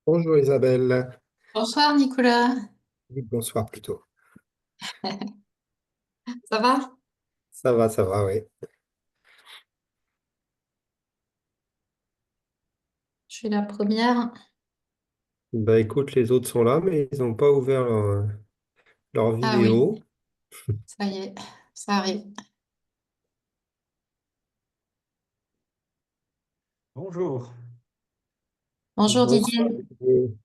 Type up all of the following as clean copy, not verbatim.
Bonjour Isabelle. Bonsoir Nicolas, Oui, bonsoir plutôt. ça va? Ça va, oui. Je suis la première. Bah écoute, les autres sont là, mais ils n'ont pas ouvert leur Ah oui, vidéo. ça y est, ça arrive. Bonjour. Bonjour Bonsoir. Didier. Didier.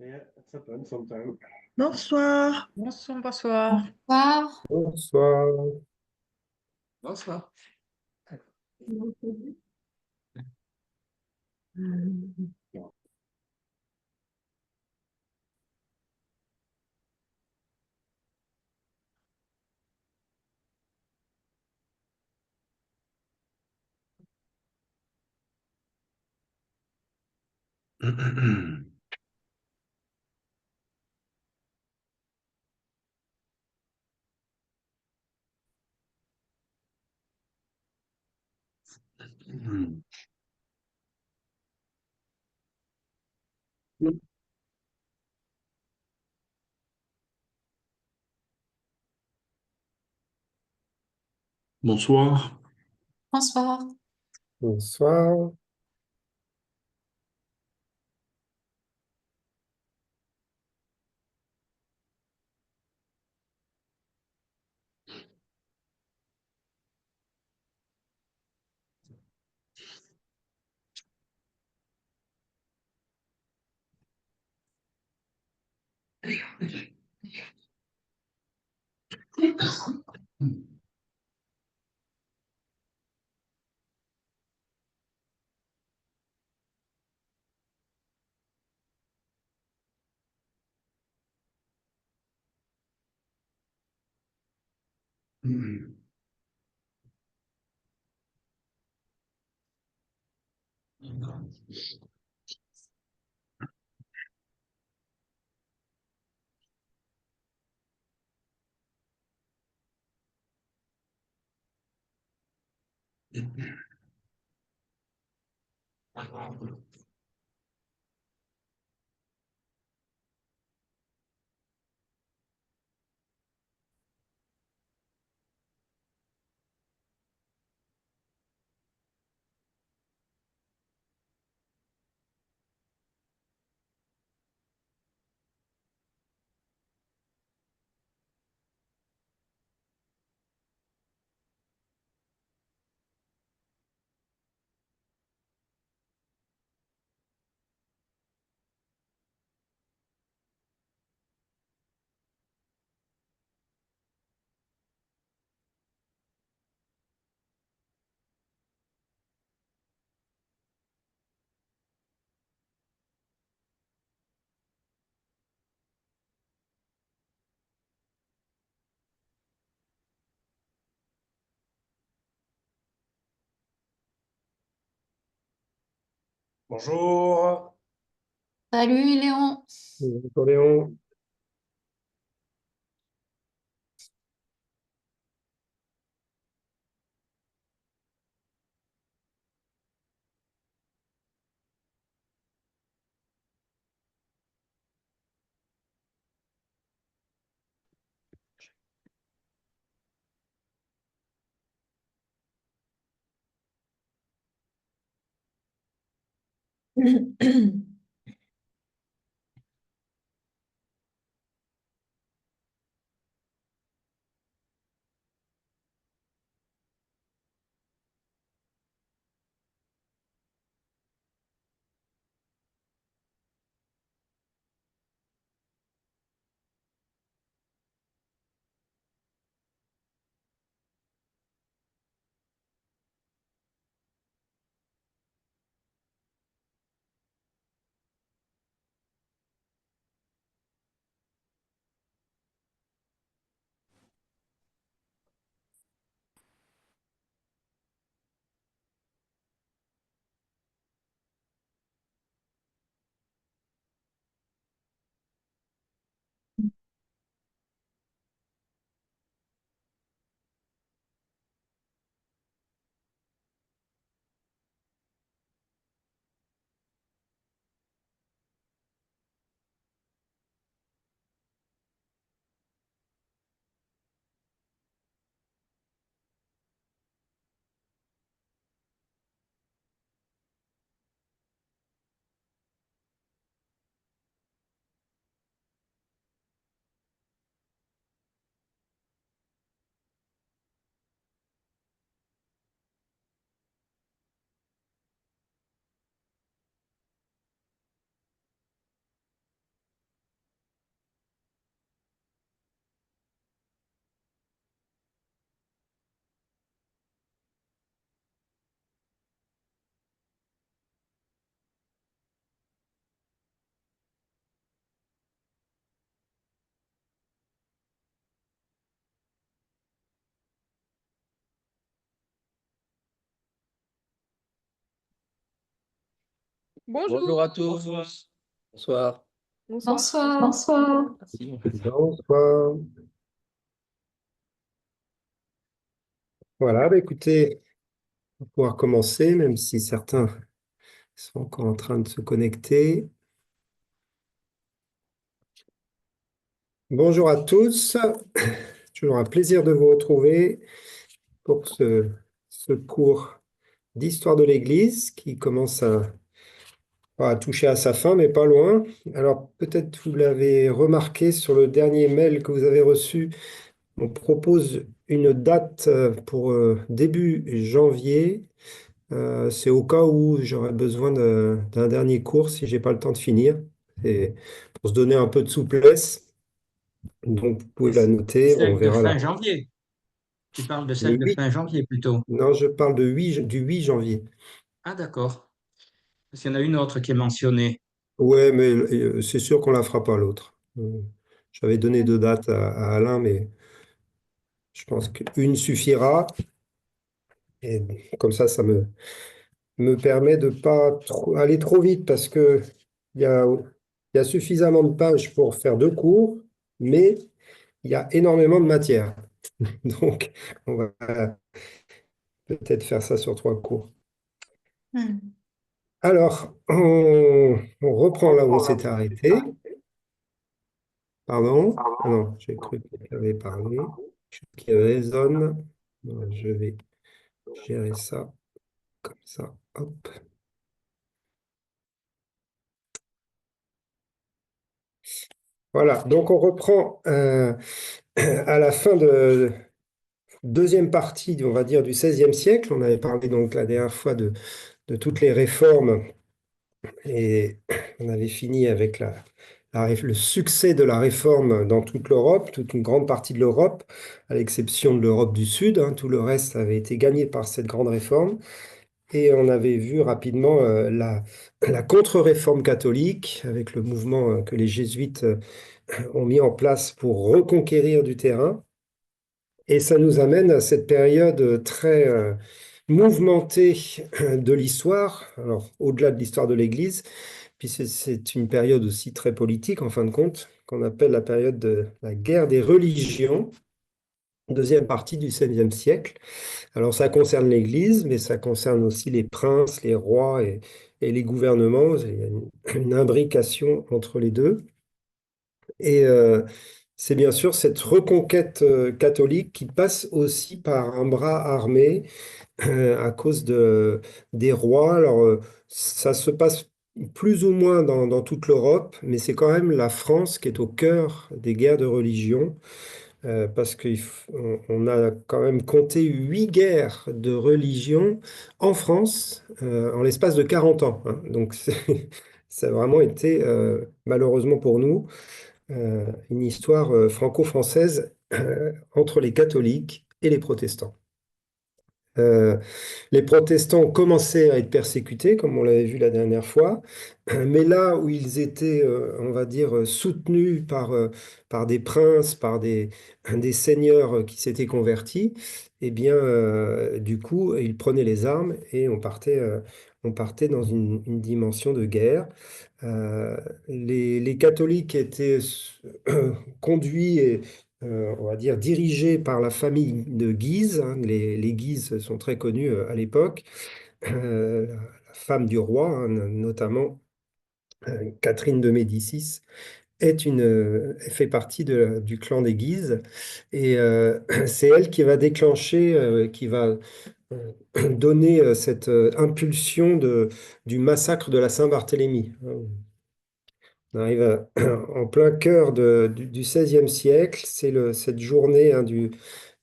Yeah, it's happened sometime. Bonsoir. Bonsoir, bonsoir. Bonsoir. Bonsoir. Bonsoir. Bonsoir. Bonsoir. Bonsoir. Bonjour. Salut Léon. Bonjour Léon. Bonjour à tous. Bonsoir. Bonsoir. Merci. Bonsoir. Voilà, bah écoutez, on va pouvoir commencer, même si certains sont encore en train de se connecter. Bonjour à tous. Toujours un plaisir de vous retrouver pour ce cours d'histoire de l'Église qui commence à toucher à sa fin, mais pas loin. Alors, peut-être vous l'avez remarqué sur le dernier mail que vous avez reçu. On propose une date pour début janvier. C'est au cas où j'aurais besoin d'un dernier cours si j'ai pas le temps de finir. Et pour se donner un peu de souplesse. Donc, vous pouvez la noter, on Celle de verra fin là. janvier. Tu parles de Le celle de 8, fin janvier plutôt. non, je parle du 8 janvier. Ah, d'accord. Parce qu'il y en a une autre qui est mentionnée. Ouais, mais c'est sûr qu'on la fera pas l'autre. J'avais donné deux dates à Alain, mais je pense qu'une suffira. Et comme ça me permet de pas aller trop vite parce que il y a suffisamment de pages pour faire deux cours, mais il y a énormément de matière. Donc, on va peut-être faire ça sur trois cours. Hmm. Alors, on reprend là où on s'était arrêté. Pardon? Ah non, j'ai cru qu'il avait parlé. Qui résonne. Je vais gérer ça comme ça. Hop. Voilà, donc on reprend à la fin de deuxième partie, on va dire, du XVIe siècle. On avait parlé donc la dernière fois de toutes les réformes et on avait fini avec le succès de la réforme dans toute l'Europe, toute une grande partie de l'Europe, à l'exception de l'Europe du Sud, hein. Tout le reste avait été gagné par cette grande réforme. Et on avait vu rapidement la contre-réforme catholique avec le mouvement que les jésuites ont mis en place pour reconquérir du terrain. Et ça nous amène à cette période très mouvementée de l'histoire, alors au-delà de l'histoire de l'Église, puis c'est une période aussi très politique en fin de compte, qu'on appelle la période de la guerre des religions, deuxième partie du XVIe siècle. Alors ça concerne l'Église, mais ça concerne aussi les princes, les rois et les gouvernements. Il y a une imbrication entre les deux. Et c'est bien sûr cette reconquête catholique qui passe aussi par un bras armé à cause des rois. Alors ça se passe plus ou moins dans toute l'Europe, mais c'est quand même la France qui est au cœur des guerres de religion. Parce qu'on a quand même compté 8 guerres de religion en France en l'espace de 40 ans, hein. Donc ça a vraiment été, malheureusement pour nous, une histoire franco-française entre les catholiques et les protestants. Euh, les protestants ont commencé à être persécutés, comme on l'avait vu la dernière fois, mais là où ils étaient, on va dire, soutenus par des princes, par des seigneurs qui s'étaient convertis, eh bien, du coup, ils prenaient les armes et on partait dans une dimension de guerre. Euh, les catholiques étaient conduits et, on va dire, dirigés par la famille de Guise, hein. Les Guises sont très connus à l'époque. La femme du roi, hein, notamment Catherine de Médicis, elle fait partie du clan des Guises. Et c'est elle qui va déclencher, qui va donner cette impulsion du massacre de la Saint-Barthélemy, hein. On arrive en plein cœur du XVIe siècle. C'est cette journée, hein, du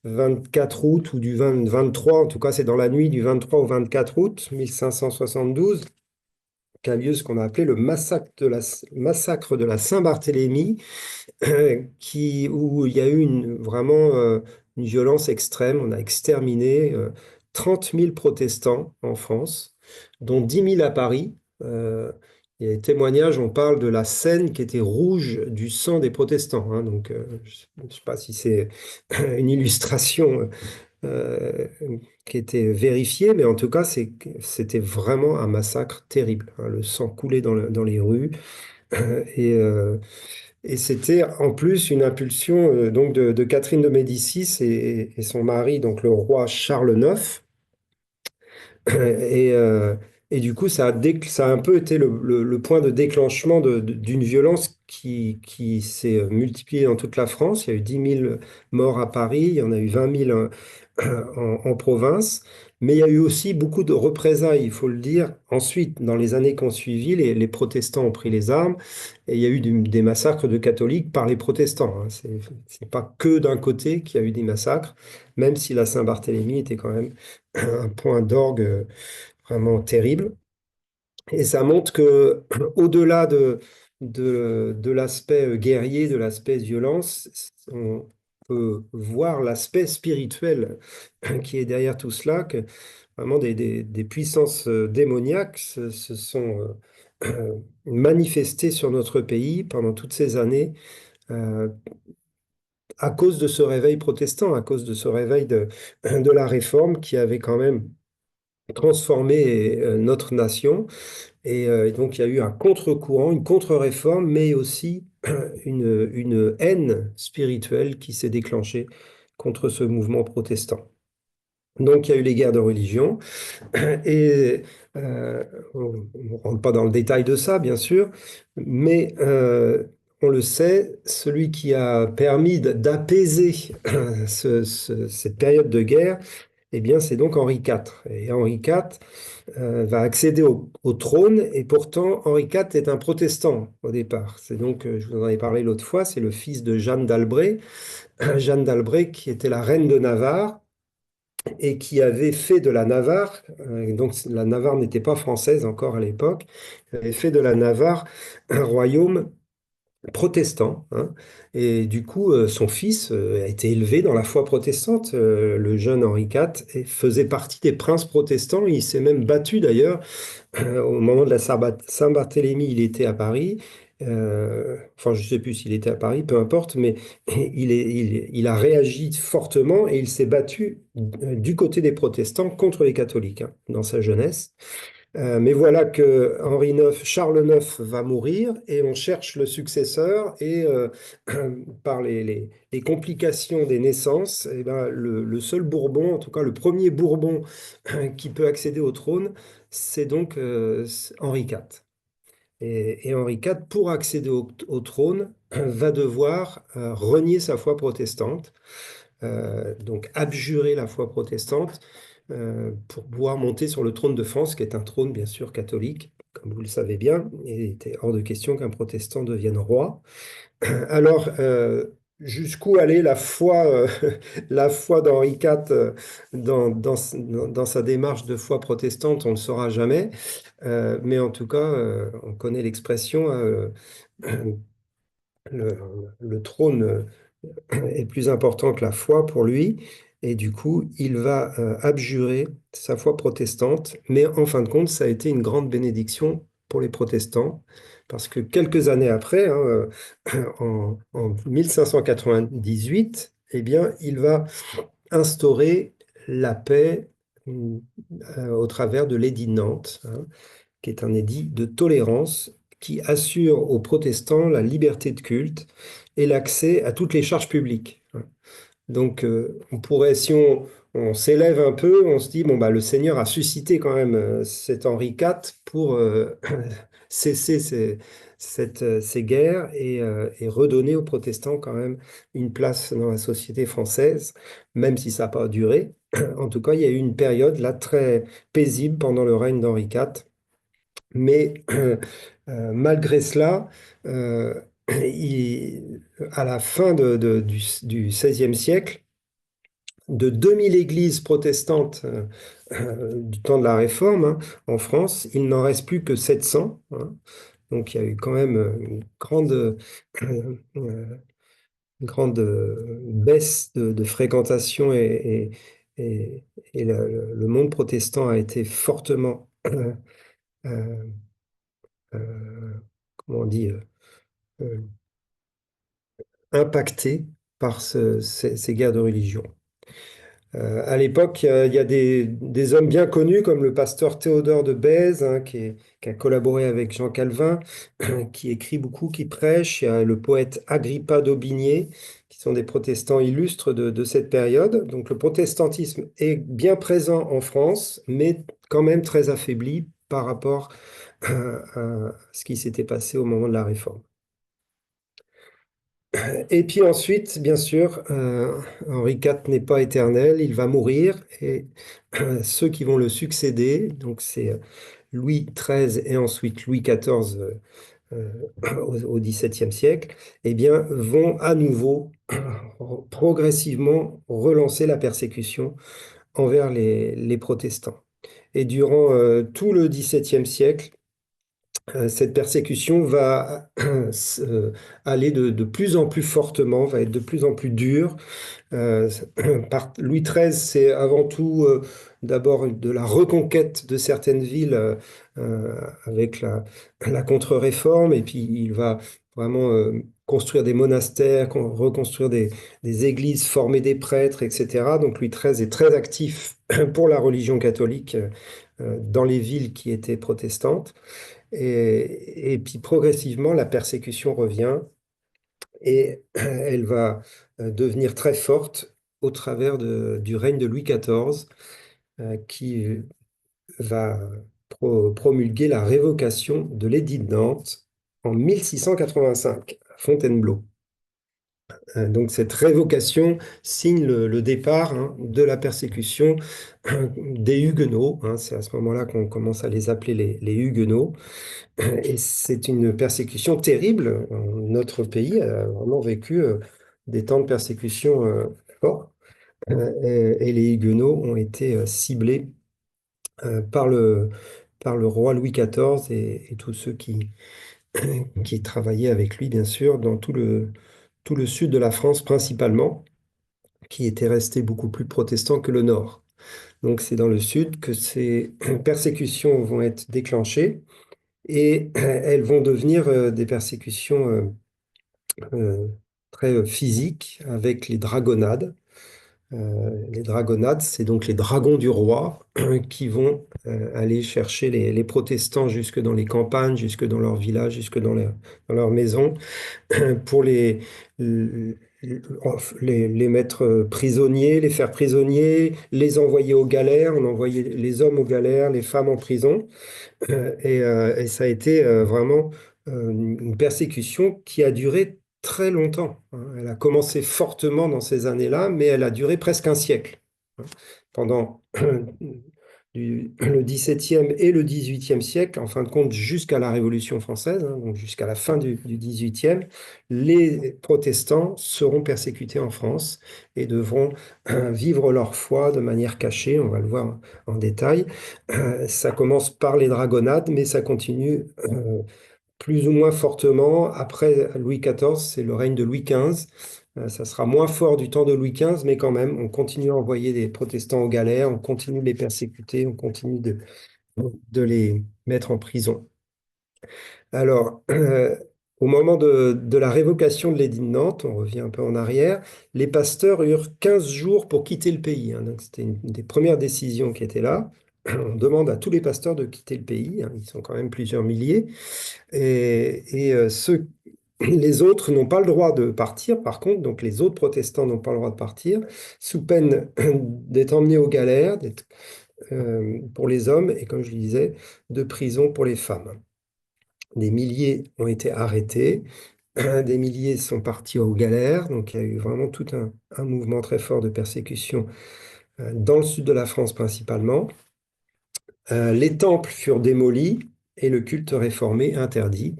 24 août ou du 23, en tout cas c'est dans la nuit du 23 au 24 août 1572, qu'a lieu ce qu'on a appelé le massacre de la Saint-Barthélemy, où il y a eu vraiment une violence extrême. On a exterminé 30 000 protestants en France, dont 10 000 à Paris. Il y a des témoignages, on parle de la Seine qui était rouge du sang des protestants, hein. Donc, je ne sais pas si c'est une illustration euh, qui étaient vérifiés, mais en tout cas, c'était vraiment un massacre terrible, hein. Le sang coulait dans les rues. Et, euh, et c'était en plus une impulsion donc de Catherine de Médicis et son mari, donc le roi Charles IX. Et, euh, et du coup, ça a un peu été le point de déclenchement d'une violence qui s'est multipliée dans toute la France. Il y a eu 10 000 morts à Paris, il y en a eu 20 000 en province, mais il y a eu aussi beaucoup de représailles, il faut le dire. Ensuite, dans les années qui ont suivi, les protestants ont pris les armes et il y a eu des massacres de catholiques par les protestants, hein. C'est pas que d'un côté qu'il y a eu des massacres, même si la Saint-Barthélemy était quand même un point d'orgue vraiment terrible. Et ça montre que, au-delà de l'aspect guerrier, de l'aspect violence, on peut voir l'aspect spirituel qui est derrière tout cela, que vraiment des puissances démoniaques se sont manifestées sur notre pays pendant toutes ces années euh, à cause de ce réveil protestant, à cause de ce réveil de la Réforme qui avait quand même transformé notre nation. Et donc, il y a eu un contre-courant, une contre-réforme, mais aussi une haine spirituelle qui s'est déclenchée contre ce mouvement protestant. Donc, il y a eu les guerres de religion. Et on ne rentre pas dans le détail de ça, bien sûr, mais on le sait, celui qui a permis d'apaiser cette période de guerre, eh bien, c'est donc Henri IV. Et Henri IV va accéder au trône, et pourtant Henri IV est un protestant au départ. C'est donc, je vous en avais parlé l'autre fois, c'est le fils de Jeanne d'Albret, Jeanne d'Albret qui était la reine de Navarre et qui avait fait de la Navarre, donc la Navarre n'était pas française encore à l'époque, avait fait de la Navarre un royaume protestant, hein. Et du coup, son fils a été élevé dans la foi protestante, le jeune Henri IV, et faisait partie des princes protestants. Il s'est même battu d'ailleurs au moment de la Saint-Barthélemy, il était à Paris. Enfin, je ne sais plus s'il était à Paris, peu importe, mais il a réagi fortement et il s'est battu du côté des protestants contre les catholiques, hein, dans sa jeunesse. Mais voilà que Charles IX va mourir et on cherche le successeur et par les complications des naissances, eh ben, le seul Bourbon, en tout cas le premier Bourbon qui peut accéder au trône, c'est donc c'est Henri IV. Et Henri IV, pour accéder au trône, va devoir renier sa foi protestante, donc abjurer la foi protestante pour pouvoir monter sur le trône de France, qui est un trône bien sûr catholique, comme vous le savez bien. Il était hors de question qu'un protestant devienne roi. Alors, jusqu'où allait la foi d'Henri IV dans sa démarche de foi protestante, on ne le saura jamais. Mais en tout cas, on connaît l'expression, le, le trône est plus important que la foi pour lui. Et du coup, il va abjurer sa foi protestante. Mais en fin de compte, ça a été une grande bénédiction pour les protestants. Parce que quelques années après, hein, en 1598, eh bien, il va instaurer la paix au travers de l'édit de Nantes, hein, qui est un édit de tolérance qui assure aux protestants la liberté de culte et l'accès à toutes les charges publiques. Donc, on pourrait, si on s'élève un peu, on se dit, bon, bah, le Seigneur a suscité quand même cet Henri IV pour cesser ces guerres et redonner aux protestants quand même une place dans la société française, même si ça n'a pas duré. En tout cas, il y a eu une période là très paisible pendant le règne d'Henri IV. Mais malgré cela, euh, à la fin du XVIe siècle, de 2000 églises protestantes du temps de la Réforme, hein, en France, il n'en reste plus que 700, hein. Donc il y a eu quand même une grande baisse de fréquentation et, et le monde protestant a été fortement euh, euh, comment on dit, euh, impacté par ces guerres de religion. À l'époque, il y a des hommes bien connus comme le pasteur Théodore de Bèze, hein, qui a collaboré avec Jean Calvin, qui écrit beaucoup, qui prêche. Il y a le poète Agrippa d'Aubigné, qui sont des protestants illustres de cette période. Donc le protestantisme est bien présent en France, mais quand même très affaibli par rapport à ce qui s'était passé au moment de la Réforme. Et puis ensuite, bien sûr, Henri IV n'est pas éternel, il va mourir et ceux qui vont le succéder, donc c'est Louis XIII et ensuite Louis XIV au XVIIe siècle, eh bien, vont à nouveau progressivement relancer la persécution envers les protestants. Et durant tout le XVIIe siècle, cette persécution va aller de plus en plus fortement, va être de plus en plus dure. Euh, Louis XIII, c'est avant tout d'abord de la reconquête de certaines villes avec la contre-réforme, et puis il va vraiment construire des monastères, reconstruire des églises, former des prêtres, etc. Donc Louis XIII est très actif pour la religion catholique dans les villes qui étaient protestantes. Et puis progressivement, la persécution revient et elle va devenir très forte au travers du règne de Louis XIV, qui va promulguer la révocation de l'édit de Nantes en 1685 à Fontainebleau. Donc cette révocation signe le départ, hein, de la persécution des Huguenots, hein. C'est à ce moment-là qu'on commence à les appeler les Huguenots. Et c'est une persécution terrible. Notre pays a vraiment vécu des temps de persécution forts. Et les Huguenots ont été ciblés par par le roi Louis XIV et tous ceux qui travaillaient avec lui, bien sûr, dans tout le sud de la France principalement, qui était resté beaucoup plus protestant que le nord. Donc c'est dans le sud que ces persécutions vont être déclenchées et elles vont devenir des persécutions euh, très physiques avec les dragonnades. Les dragonnades, c'est donc les dragons du roi qui vont aller chercher les protestants jusque dans les campagnes, jusque dans leurs villages, jusque dans leurs maisons, pour les mettre prisonniers, les faire prisonniers, les envoyer aux galères. On envoyait les hommes aux galères, les femmes en prison. Et ça a été vraiment une persécution qui a duré très longtemps, hein. Elle a commencé fortement dans ces années-là, mais elle a duré presque un siècle, hein. Pendant le XVIIe et le XVIIIe siècle, en fin de compte, jusqu'à la Révolution française, hein, donc jusqu'à la fin du XVIIIe, les protestants seront persécutés en France et devront vivre leur foi de manière cachée. On va le voir en détail. Ça commence par les dragonnades, mais ça continue plus ou moins fortement. Après Louis XIV, c'est le règne de Louis XV. Ça sera moins fort du temps de Louis XV, mais quand même, on continue à envoyer des protestants aux galères, on continue de les persécuter, on continue de les mettre en prison. Alors, au moment de la révocation de l'édit de Nantes, on revient un peu en arrière, les pasteurs eurent 15 jours pour quitter le pays, hein. Donc, c'était une des premières décisions qui était là. On demande à tous les pasteurs de quitter le pays, hein. Ils sont quand même plusieurs milliers. Les autres n'ont pas le droit de partir, par contre, donc les autres protestants n'ont pas le droit de partir, sous peine d'être emmenés aux galères, pour les hommes, et comme je le disais, de prison pour les femmes. Des milliers ont été arrêtés, des milliers sont partis aux galères, donc il y a eu vraiment tout un mouvement très fort de persécution dans le sud de la France principalement. Les temples furent démolis et le culte réformé interdit.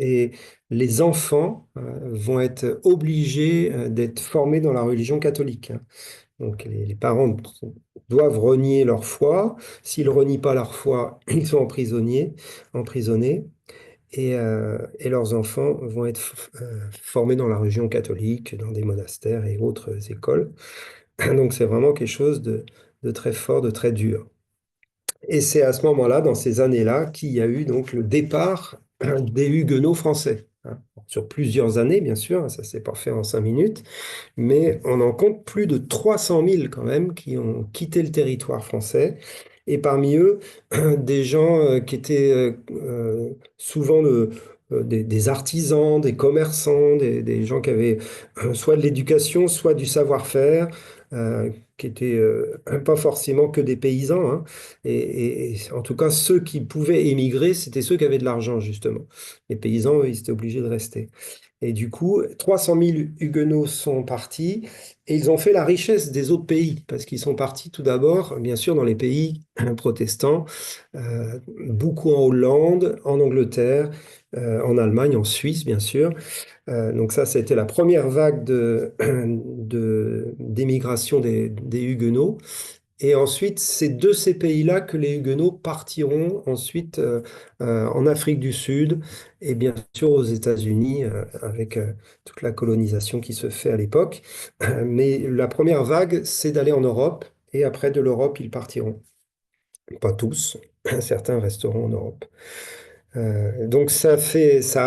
Et les enfants vont être obligés d'être formés dans la religion catholique, hein. Donc les parents doivent renier leur foi. S'ils ne renient pas leur foi, ils sont emprisonnés. Et leurs enfants vont être formés dans la religion catholique, dans des monastères et autres écoles. Donc c'est vraiment quelque chose de très fort, de très dur. Et c'est à ce moment-là, dans ces années-là, qu'il y a eu donc le départ des Huguenots français, hein. sur plusieurs années, bien sûr, hein, ça ne s'est pas fait en 5 minutes, mais on en compte plus de 300 000 quand même qui ont quitté le territoire français. Et parmi eux, des gens qui étaient souvent des artisans, des commerçants, des gens qui avaient soit de l'éducation, soit du savoir-faire, qui étaient pas forcément que des paysans, hein. Et en tout cas, ceux qui pouvaient émigrer, c'était ceux qui avaient de l'argent, justement. Les paysans, eux, ils étaient obligés de rester. Et du coup, 300 000 Huguenots sont partis et ils ont fait la richesse des autres pays parce qu'ils sont partis tout d'abord, bien sûr, dans les pays protestants, beaucoup en Hollande, en Angleterre, en Allemagne, en Suisse, bien sûr. Donc ça, c'était la première vague d'émigration des Huguenots. Et ensuite, c'est de ces pays-là que les Huguenots partiront ensuite en Afrique du Sud et bien sûr aux États-Unis avec toute la colonisation qui se fait à l'époque. Mais la première vague, c'est d'aller en Europe et après de l'Europe, ils partiront. Pas tous, certains resteront en Europe. Donc ça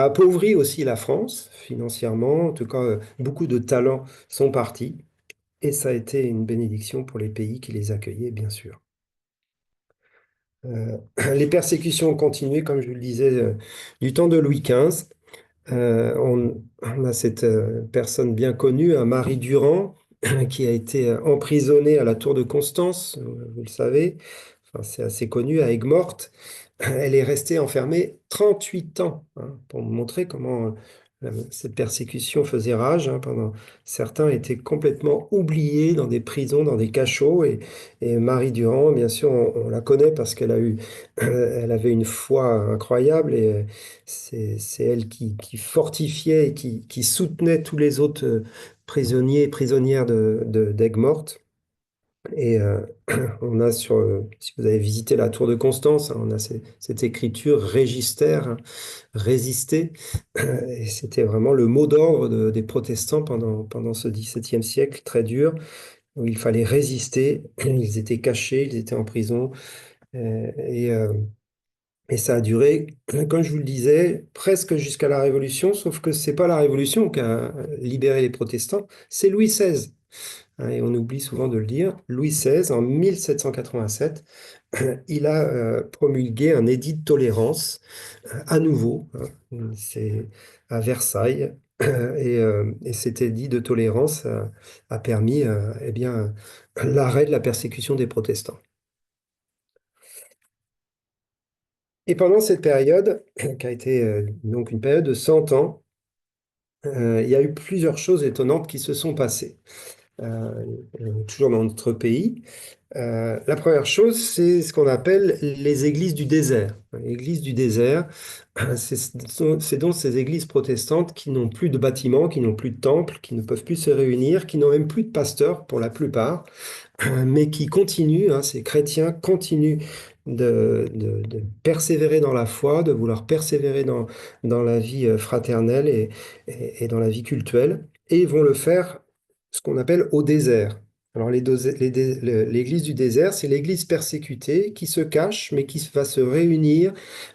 appauvrit aussi la France financièrement. En tout cas, beaucoup de talents sont partis. Et ça a été une bénédiction pour les pays qui les accueillaient, bien sûr. Euh, les persécutions ont continué, comme je le disais, du temps de Louis XV. On a cette personne bien connue, un Marie Durand, qui a été emprisonnée à la tour de Constance, vous le savez. Enfin, c'est assez connu, à Aigues-Mortes. Elle est restée enfermée 38 ans, hein, pour montrer comment cette persécution faisait rage, hein, certains étaient complètement oubliés dans des prisons, dans des cachots. Et Marie Durand, bien sûr, on la connaît parce qu'elle a eu, elle avait une foi incroyable et c'est elle qui fortifiait et qui soutenait tous les autres prisonniers et prisonnières d'Aigues-Mortes. Et on a si vous avez visité la tour de Constance, hein, on a cette écriture Register, hein, résister. Et c'était vraiment le mot d'ordre des protestants pendant ce XVIIe siècle très dur, où il fallait résister. Ils étaient cachés, ils étaient en prison. Et ça a duré, comme je vous le disais, presque jusqu'à la Révolution, sauf que c'est pas la Révolution qui a libéré les protestants, c'est Louis XVI. Hein, et on oublie souvent de le dire, Louis XVI, en 1787, il a promulgué un édit de tolérance à nouveau, hein. C'est à Versailles. Et cet édit de tolérance a permis eh bien, l'arrêt de la persécution des protestants. Et pendant cette période, qui a été donc une période de 100 ans, il y a eu plusieurs choses étonnantes qui se sont passées, toujours dans notre pays. La première chose, c'est ce qu'on appelle les églises du désert. L'église du désert, c'est donc ces églises protestantes qui n'ont plus de bâtiments, qui n'ont plus de temples, qui ne peuvent plus se réunir, qui n'ont même plus de pasteurs pour la plupart, mais qui continuent, hein, ces chrétiens continuent de persévérer dans la foi, de vouloir persévérer dans la vie fraternelle et dans la vie cultuelle, et ils vont le faire, ce qu'on appelle au désert. Alors l'église du désert, c'est l'église persécutée qui se cache, mais qui va se réunir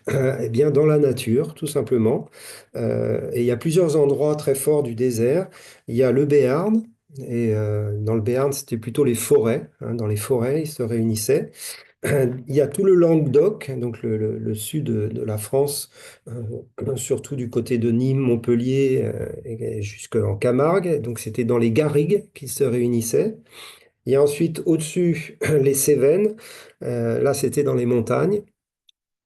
eh bien, dans la nature, tout simplement. Et il y a plusieurs endroits très forts du désert. Il y a le Béarn, et dans le Béarn, c'était plutôt les forêts, hein. Dans les forêts, ils se réunissaient. Il y a tout le Languedoc, donc le sud de la France, surtout du côté de Nîmes, Montpellier, et jusqu'en Camargue. Donc c'était dans les garrigues qu'ils se réunissaient. Il y a ensuite au-dessus les Cévennes. Là, c'était dans les montagnes,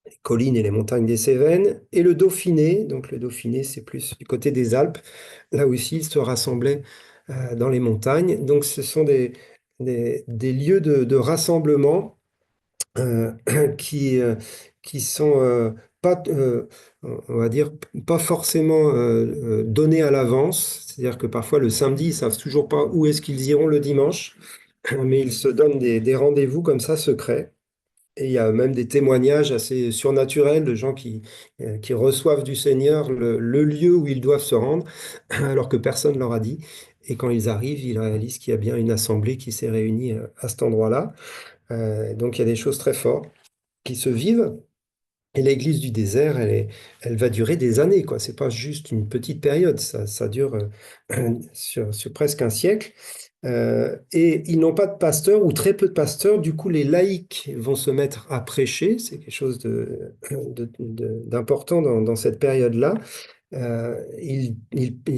les collines et les montagnes des Cévennes. Et le Dauphiné, donc le Dauphiné, c'est plus du côté des Alpes. Là aussi, ils se rassemblaient dans les montagnes. Donc ce sont des lieux de rassemblement euh, qui, euh, qui sont pas, on va dire, pas forcément donnés à l'avance. C'est-à-dire que parfois le samedi, ils savent toujours pas où est-ce qu'ils iront le dimanche, mais ils se donnent des rendez-vous comme ça secrets. Et il y a même des témoignages assez surnaturels de gens qui reçoivent du Seigneur le lieu où ils doivent se rendre, alors que personne ne leur a dit. Et quand ils arrivent, ils réalisent qu'il y a bien une assemblée qui s'est réunie à cet endroit-là. Donc il y a des choses très fortes qui se vivent. Et l'Église du désert, elle va durer des années, quoi. C'est pas juste une petite période, ça dure sur presque un siècle. Et ils n'ont pas de pasteur ou très peu de pasteurs. Du coup, les laïcs vont se mettre à prêcher. C'est quelque chose d'important dans cette période-là. Ils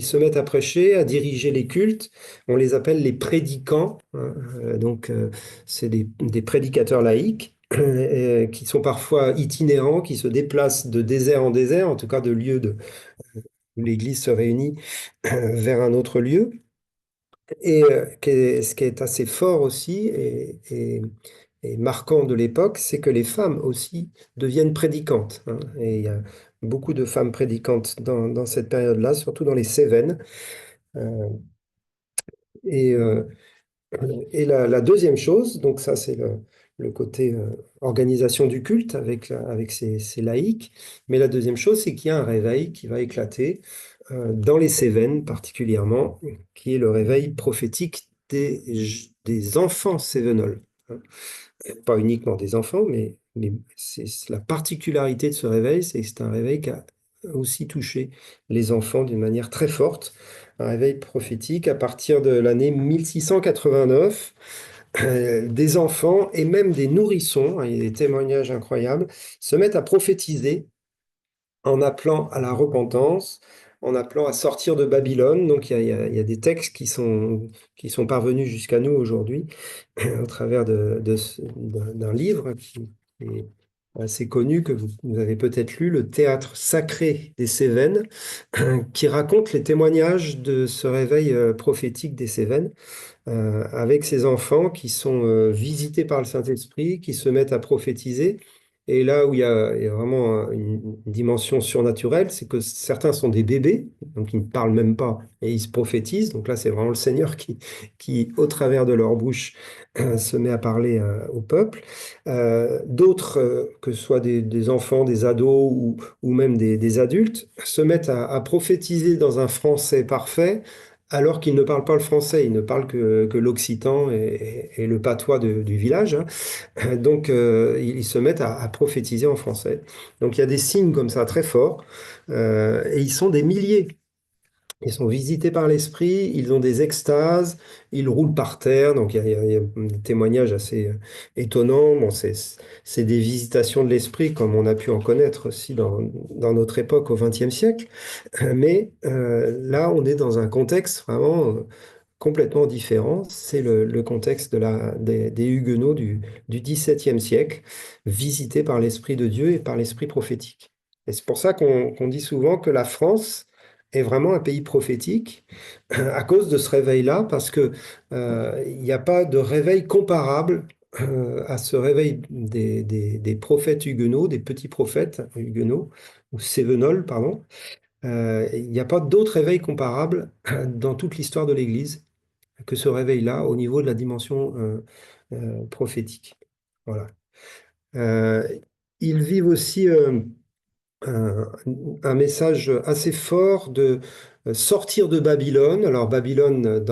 se mettent à prêcher, à diriger les cultes. On les appelle les prédicants, hein. C'est des prédicateurs laïcs qui sont parfois itinérants, qui se déplacent de désert en désert, en tout cas de lieu où l'Église se réunit vers un autre lieu. Et ce qui est assez fort aussi et marquant de l'époque, c'est que les femmes aussi deviennent prédicantes, hein. Et il y a beaucoup de femmes prédicantes dans cette période-là, surtout dans les Cévennes. Euh, et euh, et la deuxième chose, donc ça c'est le côté organisation du culte avec ces laïcs, mais la deuxième chose, c'est qu'il y a un réveil qui va éclater dans les Cévennes particulièrement, qui est le réveil prophétique des enfants cévenols, hein. Pas uniquement des enfants, mais c'est la particularité de ce réveil, c'est que c'est un réveil qui a aussi touché les enfants d'une manière très forte, un réveil prophétique à partir de l'année 1689. Des enfants et même des nourrissons, hein, il y a des témoignages incroyables, se mettent à prophétiser en appelant à la repentance, en appelant à sortir de Babylone. Donc il y a des textes qui sont parvenus jusqu'à nous aujourd'hui au travers d'un livre qui est assez connu, que vous avez peut-être lu, Le Théâtre sacré des Cévennes, qui raconte les témoignages de ce réveil prophétique des Cévennes avec ces enfants qui sont visités par le Saint-Esprit, qui se mettent à prophétiser. Et là où il y a vraiment une dimension surnaturelle, c'est que certains sont des bébés, donc ils ne parlent même pas et ils se prophétisent. Donc là, c'est vraiment le Seigneur au travers de leur bouche, se met à parler au peuple. D'autres, que ce soit des enfants, des ados ou même des adultes, se mettent à prophétiser dans un français parfait alors qu'ils ne parlent pas le français, ils ne parlent que l'occitan et le patois du village, hein. Donc, ils se mettent à prophétiser en français. Donc, il y a des signes comme ça très forts, et ils sont des milliers. Ils sont visités par l'esprit, ils ont des extases, ils roulent par terre. Donc, il y a des témoignages assez étonnants. Bon, c'est des visitations de l'esprit, comme on a pu en connaître aussi dans notre époque au XXe siècle. Mais là, on est dans un contexte vraiment complètement différent. C'est le contexte des Huguenots du XVIIe siècle, visités par l'Esprit de Dieu et par l'Esprit prophétique. Et c'est pour ça qu'on dit souvent que la France est vraiment un pays prophétique à cause de ce réveil-là, parce que il n'y a pas de réveil comparable à ce réveil des prophètes huguenots, des petits prophètes huguenots, ou cévenols, pardon. Il n'y a pas d'autre réveil comparable dans toute l'histoire de l'Église que ce réveil-là au niveau de la dimension prophétique. Voilà. Euh, Ils vivent aussi un, un message assez fort de sortir de Babylone. Alors Babylone,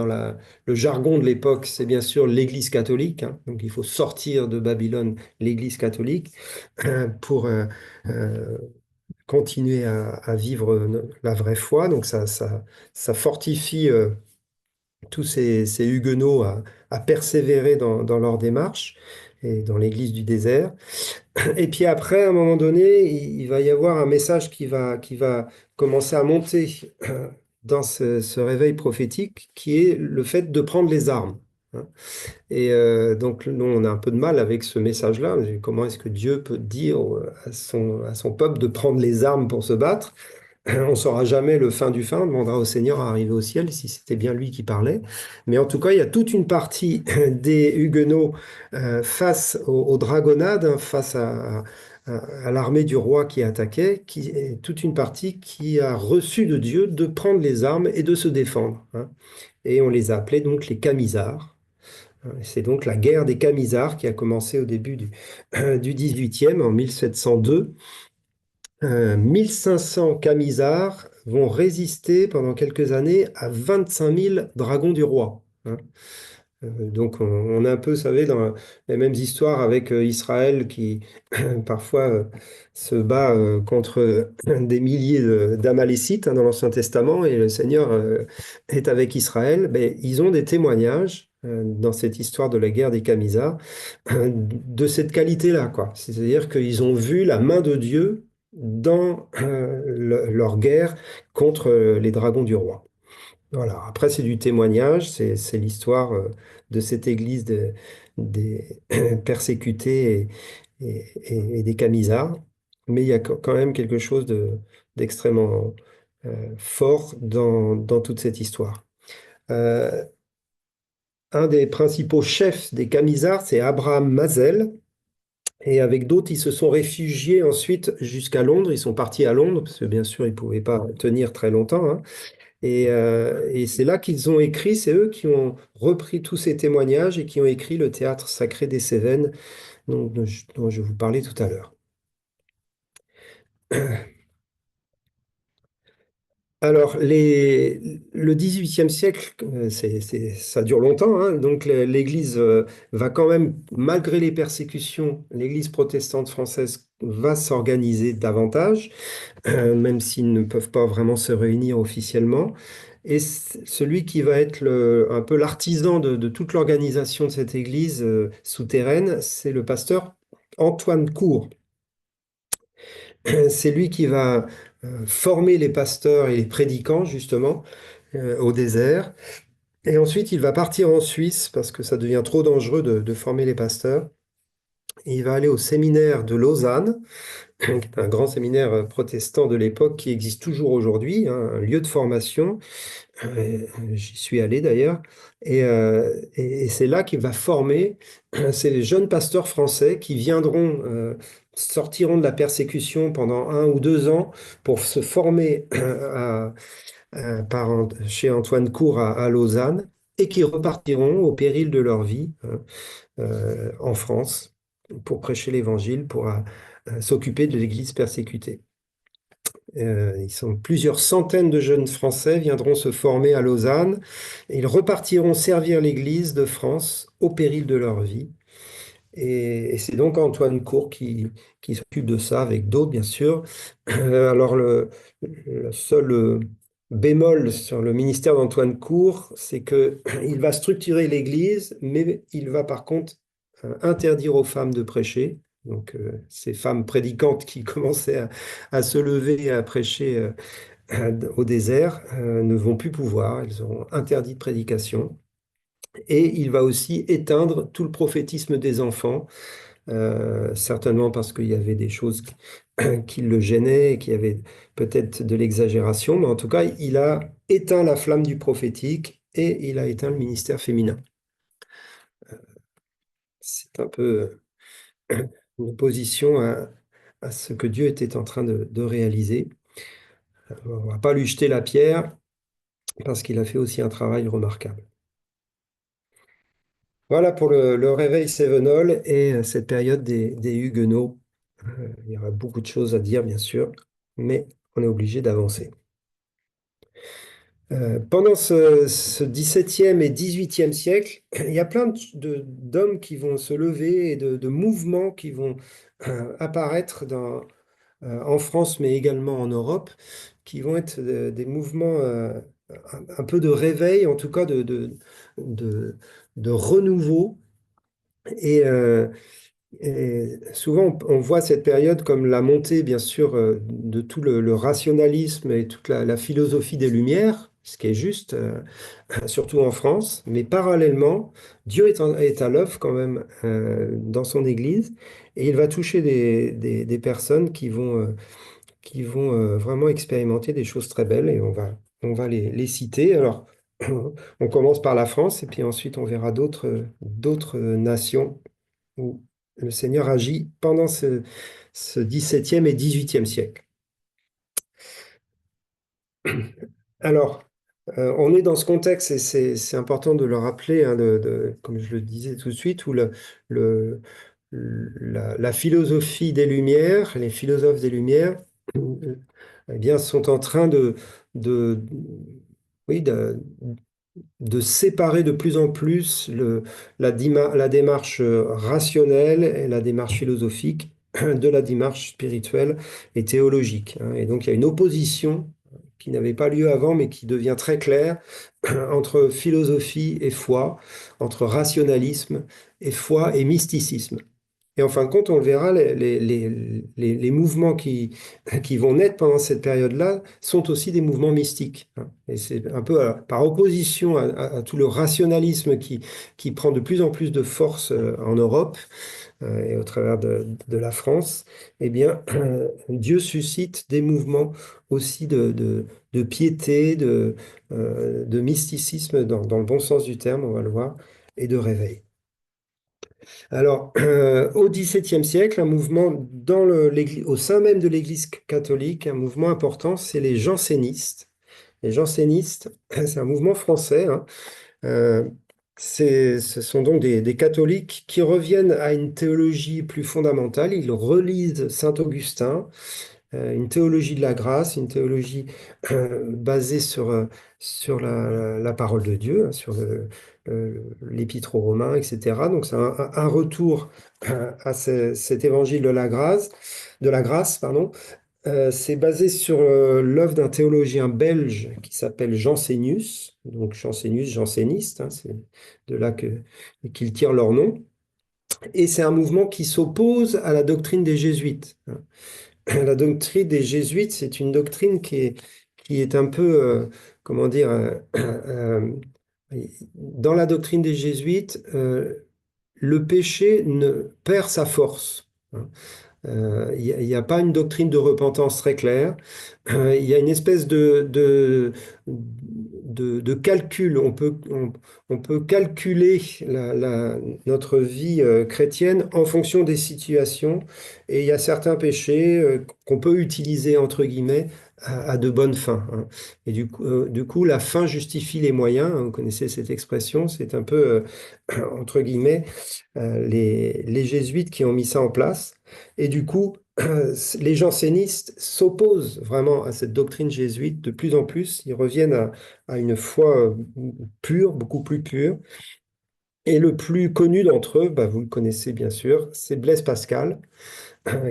le jargon de l'époque, c'est bien sûr l'Église catholique, hein. Donc il faut sortir de Babylone, l'Église catholique, pour euh, continuer à vivre la vraie foi. Donc ça fortifie tous ces huguenots à persévérer dans leur démarche et dans l'Église du désert. Et puis après, à un moment donné, il va y avoir un message qui va commencer à monter dans ce réveil prophétique, qui est le fait de prendre les armes, hein. Et donc, nous, on a un peu de mal avec ce message-là. Comment est-ce que Dieu peut dire à son peuple de prendre les armes pour se battre? On ne saura jamais le fin du fin, on demandera au Seigneur à arriver au ciel si c'était bien lui qui parlait. Mais en tout cas, il y a toute une partie des Huguenots face aux dragonnades, hein, face à l'armée du roi qui attaquait, qui est toute une partie qui a reçu de Dieu de prendre les armes et de se défendre, hein. Et on les a appelés donc les Camisards. C'est donc la guerre des Camisards qui a commencé au début du 18e, en 1702. 1500 Camisards vont résister pendant quelques années à 25 000 dragons du roi, hein. Donc on est un peu, vous savez, dans les mêmes histoires avec Israël qui parfois se bat contre des milliers d'Amalécites, hein, dans l'Ancien Testament, et le Seigneur est avec Israël. Mais ils ont des témoignages dans cette histoire de la guerre des Camisards de cette qualité-là, quoi. C'est-à-dire qu'ils ont vu la main de Dieu dans leur guerre contre les dragons du roi. Voilà. Après, c'est du témoignage, c'est l'histoire de cette église des persécutés et des Camisards. Mais il y a quand même quelque chose d'extrêmement fort dans toute cette histoire. Euh, un des principaux chefs des Camisards, c'est Abraham Mazel. Et avec d'autres, ils se sont réfugiés ensuite jusqu'à Londres. Ils sont partis à Londres, parce que bien sûr, ils ne pouvaient pas tenir très longtemps, hein. Et c'est là qu'ils ont écrit, c'est eux qui ont repris tous ces témoignages et qui ont écrit le théâtre sacré des Cévennes dont je vous parlais tout à l'heure. Alors, le XVIIIe siècle, ça dure longtemps, hein. Donc l'Église va quand même, malgré les persécutions, l'Église protestante française va s'organiser davantage, même s'ils ne peuvent pas vraiment se réunir officiellement. Et celui qui va être un peu l'artisan de toute l'organisation de cette église souterraine, c'est le pasteur Antoine Cour. C'est lui qui va former les pasteurs et les prédicants, justement, au désert. Et ensuite, il va partir en Suisse parce que ça devient trop dangereux de former les pasteurs. Et il va aller au séminaire de Lausanne, qui est un grand séminaire protestant de l'époque qui existe toujours aujourd'hui, hein, un lieu de formation. J'y suis allé d'ailleurs. Et c'est là qu'il va former ces jeunes pasteurs français qui viendront, sortiront de la persécution pendant 1 ou 2 ans pour se former chez Antoine Cour à Lausanne et qui repartiront au péril de leur vie en France pour prêcher l'Évangile, pour s'occuper de l'Église persécutée. Ils sont plusieurs centaines de jeunes Français viendront se former à Lausanne. Et ils repartiront servir l'Église de France au péril de leur vie. Et c'est donc Antoine Cour qui s'occupe de ça, avec d'autres, bien sûr. Alors, le seul bémol sur le ministère d'Antoine Cour, c'est que il va structurer l'Église, mais il va par contre interdire aux femmes de prêcher. Donc, ces femmes prédicantes qui commençaient à se lever et à prêcher au désert ne vont plus pouvoir. Elles auront interdit de prédication. Et il va aussi éteindre tout le prophétisme des enfants, certainement parce qu'il y avait des choses qui le gênaient et qu'il y avait peut-être de l'exagération, mais en tout cas, il a éteint la flamme du prophétique et il a éteint le ministère féminin. C'est un peu une opposition à ce que Dieu était en train de réaliser. On ne va pas lui jeter la pierre parce qu'il a fait aussi un travail remarquable. Voilà pour le réveil cévenol et cette période des Huguenots. Il y aura beaucoup de choses à dire, bien sûr, mais on est obligé d'avancer. Pendant ce XVIIe et XVIIIe siècle, il y a plein d'hommes qui vont se lever et de mouvements qui vont apparaître en France, mais également en Europe, qui vont être des mouvements un peu de réveil, en tout cas de, de renouveau. Et souvent, on voit cette période comme la montée, bien sûr, de tout le rationalisme et toute la philosophie des Lumières, ce qui est juste, surtout en France. Mais parallèlement, Dieu est à l'œuvre quand même dans son Église et il va toucher des personnes qui vont vraiment expérimenter des choses très belles et on va les citer. Alors, on commence par la France et puis ensuite on verra d'autres nations où le Seigneur agit pendant ce XVIIe et XVIIIe siècle. Alors, on est dans ce contexte, et c'est important de le rappeler, hein, comme je le disais tout de suite, où le- la philosophie des Lumières, les philosophes des Lumières, eh bien, sont en train de, oui, de séparer de plus en plus la démarche rationnelle et la démarche philosophique de la démarche spirituelle et théologique, hein. Et donc il y a une opposition qui n'avait pas lieu avant, mais qui devient très claire entre philosophie et foi, entre rationalisme et foi et mysticisme. Et en fin de compte, on le verra, les mouvements qui vont naître pendant cette période-là sont aussi des mouvements mystiques, hein. Et c'est un peu par opposition à tout le rationalisme qui prend de plus en plus de force en Europe et au travers de la France. Eh bien, Dieu suscite des mouvements aussi de piété, de mysticisme dans le bon sens du terme, on va le voir, et de réveil. Alors, au XVIIe siècle, un mouvement au sein même de l'Église catholique, un mouvement important, c'est les jansénistes. Les jansénistes, c'est un mouvement français, hein. Euh, Ce sont donc des catholiques qui reviennent à une théologie plus fondamentale. Ils relisent Saint Augustin, une théologie de la grâce, une théologie basée sur la parole de Dieu, hein, sur l'Épître aux Romains, etc. Donc c'est un retour à cet évangile de la grâce, pardon. C'est basé sur l'œuvre d'un théologien belge qui s'appelle Jansénius, donc Jansénius, janséniste, hein, c'est de là qu'ils tirent leur nom. Et c'est un mouvement qui s'oppose à la doctrine des jésuites, hein. La doctrine des jésuites, c'est une doctrine qui est un peu, comment dire, dans la doctrine des jésuites, le péché ne perd sa force, hein. Il n'y a pas une doctrine de repentance très claire. Il y a une espèce de calcul. On peut calculer notre vie chrétienne en fonction des situations. Et il y a certains péchés qu'on peut utiliser, entre guillemets, à de bonnes fins, hein. Et du coup, la fin justifie les moyens, hein. Vous connaissez cette expression. C'est un peu, entre guillemets, les jésuites qui ont mis ça en place. Et du coup, les jansénistes s'opposent vraiment à cette doctrine jésuite de plus en plus. Ils reviennent à une foi pure, beaucoup plus pure. Et le plus connu d'entre eux, bah, vous le connaissez bien sûr, c'est Blaise Pascal,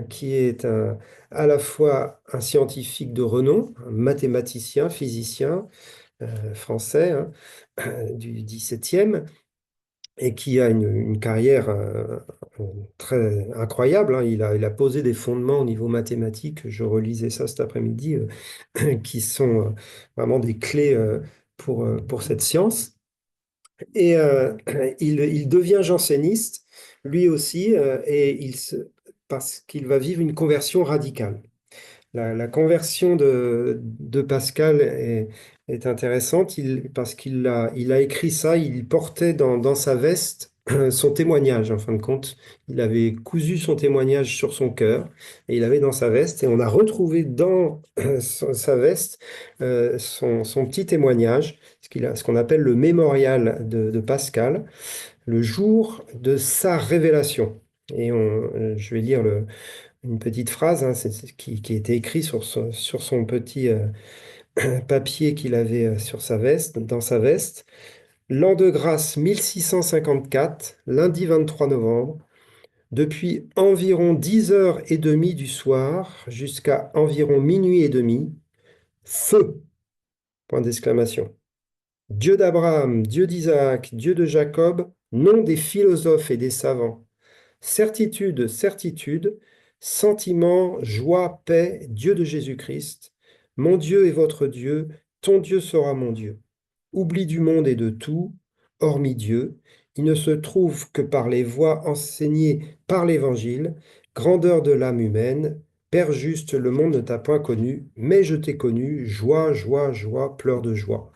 qui est à la fois un scientifique de renom, un mathématicien, physicien français, hein, du XVIIe, et qui a une carrière très incroyable, hein. Il a posé des fondements au niveau mathématique, je relisais ça cet après-midi, qui sont vraiment des clés pour cette science. Et il devient janséniste, lui aussi, parce qu'il va vivre une conversion radicale. La conversion de Pascal est intéressante parce il a écrit ça, il portait dans sa veste son témoignage, en fin de compte. Il avait cousu son témoignage sur son cœur et il avait dans sa veste, et on a retrouvé dans sa veste son petit témoignage, ce qu'on appelle le mémorial de Pascal, le jour de sa révélation. Et je vais lire une petite phrase, hein, qui était écrit sur son petit papier qu'il avait sur sa veste, dans sa veste. L'an de grâce 1654, lundi 23 novembre, depuis environ 10h30 du soir jusqu'à environ minuit et demi, feu, point d'exclamation. Dieu d'Abraham, Dieu d'Isaac, Dieu de Jacob, nom des philosophes et des savants. Certitude, certitude, sentiment, joie, paix, Dieu de Jésus-Christ. Mon Dieu est votre Dieu, ton Dieu sera mon Dieu. Oubli du monde et de tout, hormis Dieu, il ne se trouve que par les voies enseignées par l'Évangile, grandeur de l'âme humaine. Père juste, le monde ne t'a point connu, mais je t'ai connu, joie, joie, joie, pleurs de joie.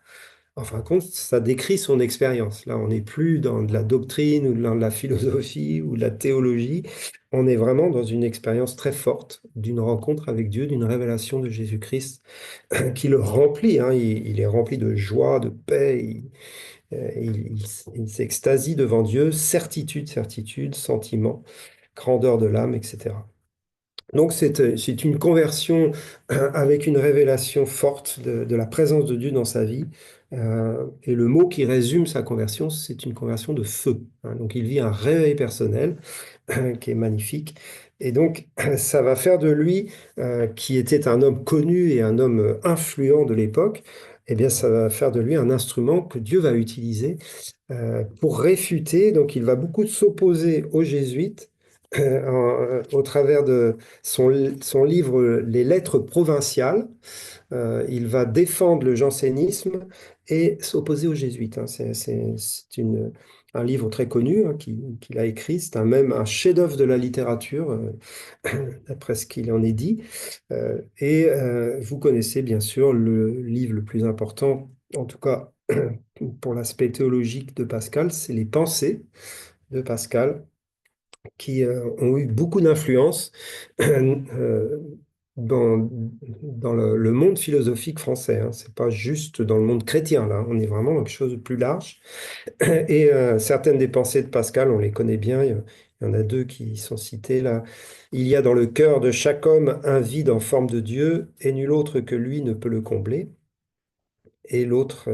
En fin de compte, ça décrit son expérience. Là, on n'est plus dans de la doctrine ou dans de la philosophie ou de la théologie. On est vraiment dans une expérience très forte d'une rencontre avec Dieu, d'une révélation de Jésus-Christ qui le remplit, hein. Il est rempli de joie, de paix. Il s'extasie devant Dieu, certitude, certitude, sentiment, grandeur de l'âme, etc. Donc c'est une conversion avec une révélation forte de la présence de Dieu dans sa vie, Et le mot qui résume sa conversion, c'est une conversion de feu, hein. Donc il vit un réveil personnel qui est magnifique. Et donc, ça va faire de lui, qui était un homme connu et un homme influent de l'époque, eh bien, ça va faire de lui un instrument que Dieu va utiliser pour réfuter. Donc, il va beaucoup s'opposer aux jésuites au travers de son livre Les Lettres provinciales. Il va défendre le jansénisme et s'opposer aux jésuites, hein. C'est un livre très connu, hein, qu'il a écrit. C'est même un chef-d'œuvre de la littérature, d'après ce qu'il en est dit. Vous connaissez bien sûr le livre le plus important, en tout cas pour l'aspect théologique de Pascal, c'est les Pensées de Pascal, qui ont eu beaucoup d'influence euh, dans le monde philosophique français, hein. C'est pas juste dans le monde chrétien, là. On est vraiment dans quelque chose de plus large. Et certaines des pensées de Pascal, on les connaît bien. Il y en a deux qui sont citées là. Il y a dans le cœur de chaque homme un vide en forme de Dieu, et nul autre que lui ne peut le combler. Et l'autre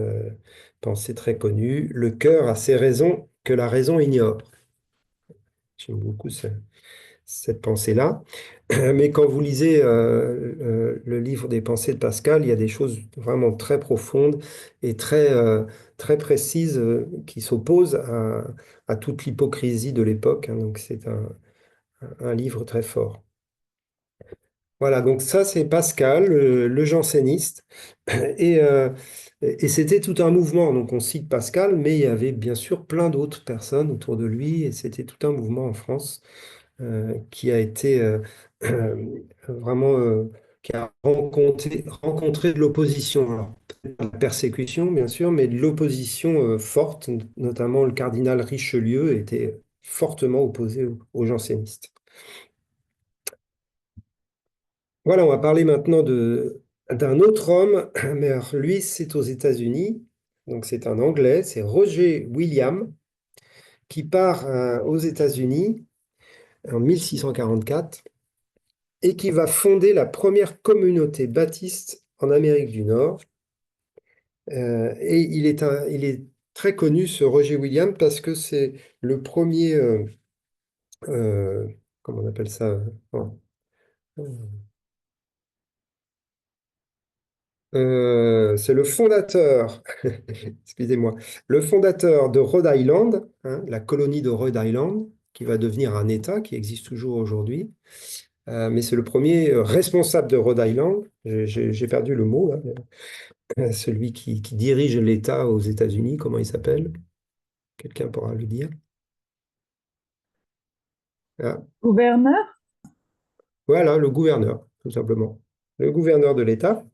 pensée très connue, le cœur a ses raisons que la raison ignore. J'aime beaucoup cette pensée-là. Mais quand vous lisez le livre des pensées de Pascal, il y a des choses vraiment très profondes et très précises qui s'opposent à toute l'hypocrisie de l'époque, hein. Donc c'est un livre très fort. Voilà, donc ça c'est Pascal, le janséniste. Et, euh, et c'était tout un mouvement. Donc on cite Pascal, mais il y avait bien sûr plein d'autres personnes autour de lui, et c'était tout un mouvement en France qui a été vraiment, qui a rencontré de l'opposition. Alors, peut-être pas de la persécution, bien sûr, mais de l'opposition forte, notamment le cardinal Richelieu était fortement opposé aux jansénistes. Voilà, on va parler maintenant d'un autre homme, mais alors, lui, c'est aux États-Unis, donc c'est un Anglais, c'est Roger William, qui part aux États-Unis en 1644 et qui va fonder la première communauté baptiste en Amérique du Nord. Et il est très connu, ce Roger Williams, parce que c'est le premier, euh, comment on appelle ça? Oh, c'est le fondateur, excusez-moi, le fondateur de Rhode Island, hein, la colonie de Rhode Island, qui va devenir un État qui existe toujours aujourd'hui. Mais c'est le premier responsable de Rhode Island. J'ai perdu le mot, là. Celui qui dirige l'État aux États-Unis, comment il s'appelle? Quelqu'un pourra le dire. Ah, Gouverneur? voilà, le gouverneur, tout simplement. Le gouverneur de l'État,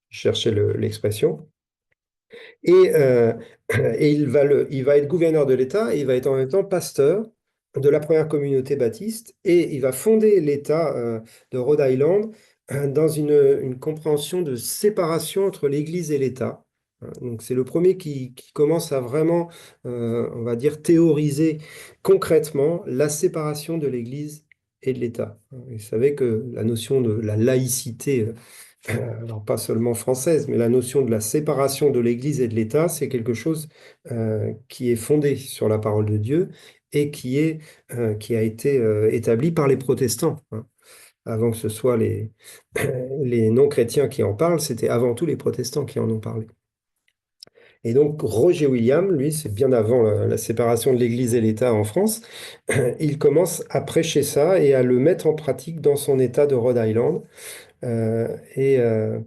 je cherchais l'expression. Et, euh, et il va être gouverneur de l'État et il va être en même temps pasteur de la première communauté baptiste et il va fonder l'État de Rhode Island dans une compréhension de séparation entre l'Église et l'État. Donc c'est le premier qui commence à vraiment, on va dire, théoriser concrètement la séparation de l'Église et de l'État. Vous savez que la notion de la laïcité alors pas seulement française, mais la notion de la séparation de l'Église et de l'État, c'est quelque chose qui est fondé sur la parole de Dieu et qui a été établi par les protestants, hein. Avant que ce soit les non-chrétiens qui en parlent, c'était avant tout les protestants qui en ont parlé. Et donc Roger William, lui, c'est bien avant la séparation de l'Église et l'État en France, il commence à prêcher ça et à le mettre en pratique dans son État de Rhode Island. Euh, et euh,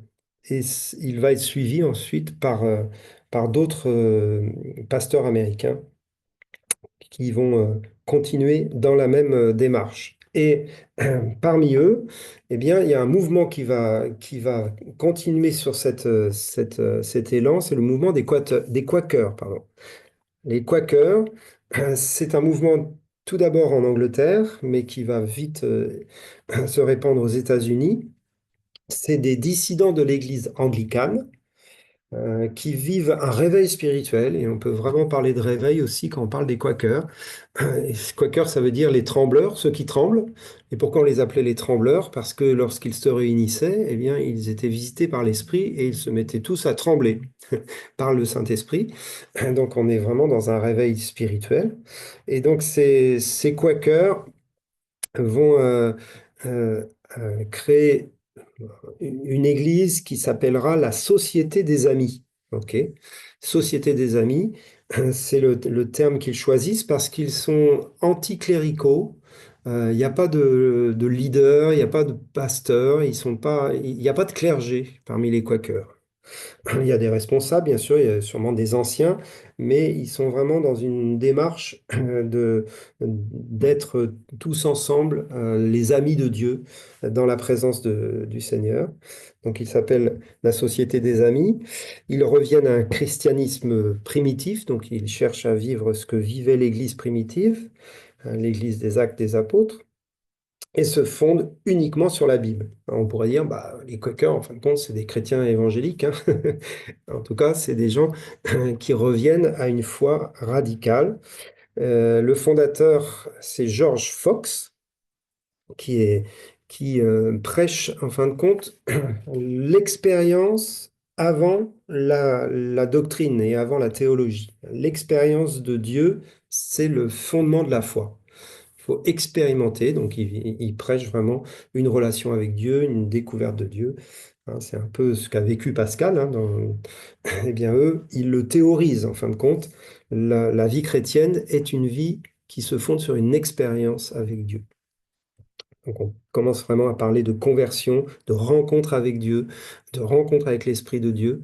il va être suivi ensuite par d'autres pasteurs américains qui vont continuer dans la même démarche. Et parmi eux, eh bien, il y a un mouvement qui va continuer sur cet élan, c'est le mouvement des Quakers, pardon. Les Quakers, c'est un mouvement tout d'abord en Angleterre, mais qui va vite se répandre aux États-Unis. C'est des dissidents de l'Église anglicane qui vivent un réveil spirituel, et on peut vraiment parler de réveil aussi quand on parle des Quakers. Et Quakers, ça veut dire les trembleurs, ceux qui tremblent. Et pourquoi on les appelait les trembleurs? Parce que lorsqu'ils se réunissaient, eh bien, ils étaient visités par l'Esprit et ils se mettaient tous à trembler par le Saint-Esprit. Donc on est vraiment dans un réveil spirituel. Et donc ces Quakers vont euh, créer une église qui s'appellera la Société des Amis. OK? Société des Amis, c'est le terme qu'ils choisissent parce qu'ils sont anticléricaux. Il n'y a pas de leader, il n'y a pas de pasteur, il n'y a pas de clergé parmi les Quakers. Il y a des responsables, bien sûr, il y a sûrement des anciens, mais ils sont vraiment dans une démarche d'être tous ensemble les amis de Dieu dans la présence du Seigneur. Donc, ils s'appellent la Société des Amis. Ils reviennent à un christianisme primitif, donc ils cherchent à vivre ce que vivait l'Église primitive, l'Église des Actes des Apôtres, et se fondent uniquement sur la Bible. Alors, on pourrait dire, bah, les Quakers, en fin de compte, c'est des chrétiens évangéliques, hein. En tout cas, c'est des gens qui reviennent à une foi radicale. Le fondateur, c'est George Fox, qui est, qui prêche, en fin de compte, l'expérience avant la doctrine et avant la théologie. L'expérience de Dieu, c'est le fondement de la foi. Il faut expérimenter, donc il prêche vraiment une relation avec Dieu, une découverte de Dieu. Hein, c'est un peu ce qu'a vécu Pascal, hein, eh bien, eux, ils le théorisent, en fin de compte. La vie chrétienne est une vie qui se fonde sur une expérience avec Dieu. Donc, on commence vraiment à parler de conversion, de rencontre avec Dieu, de rencontre avec l'Esprit de Dieu.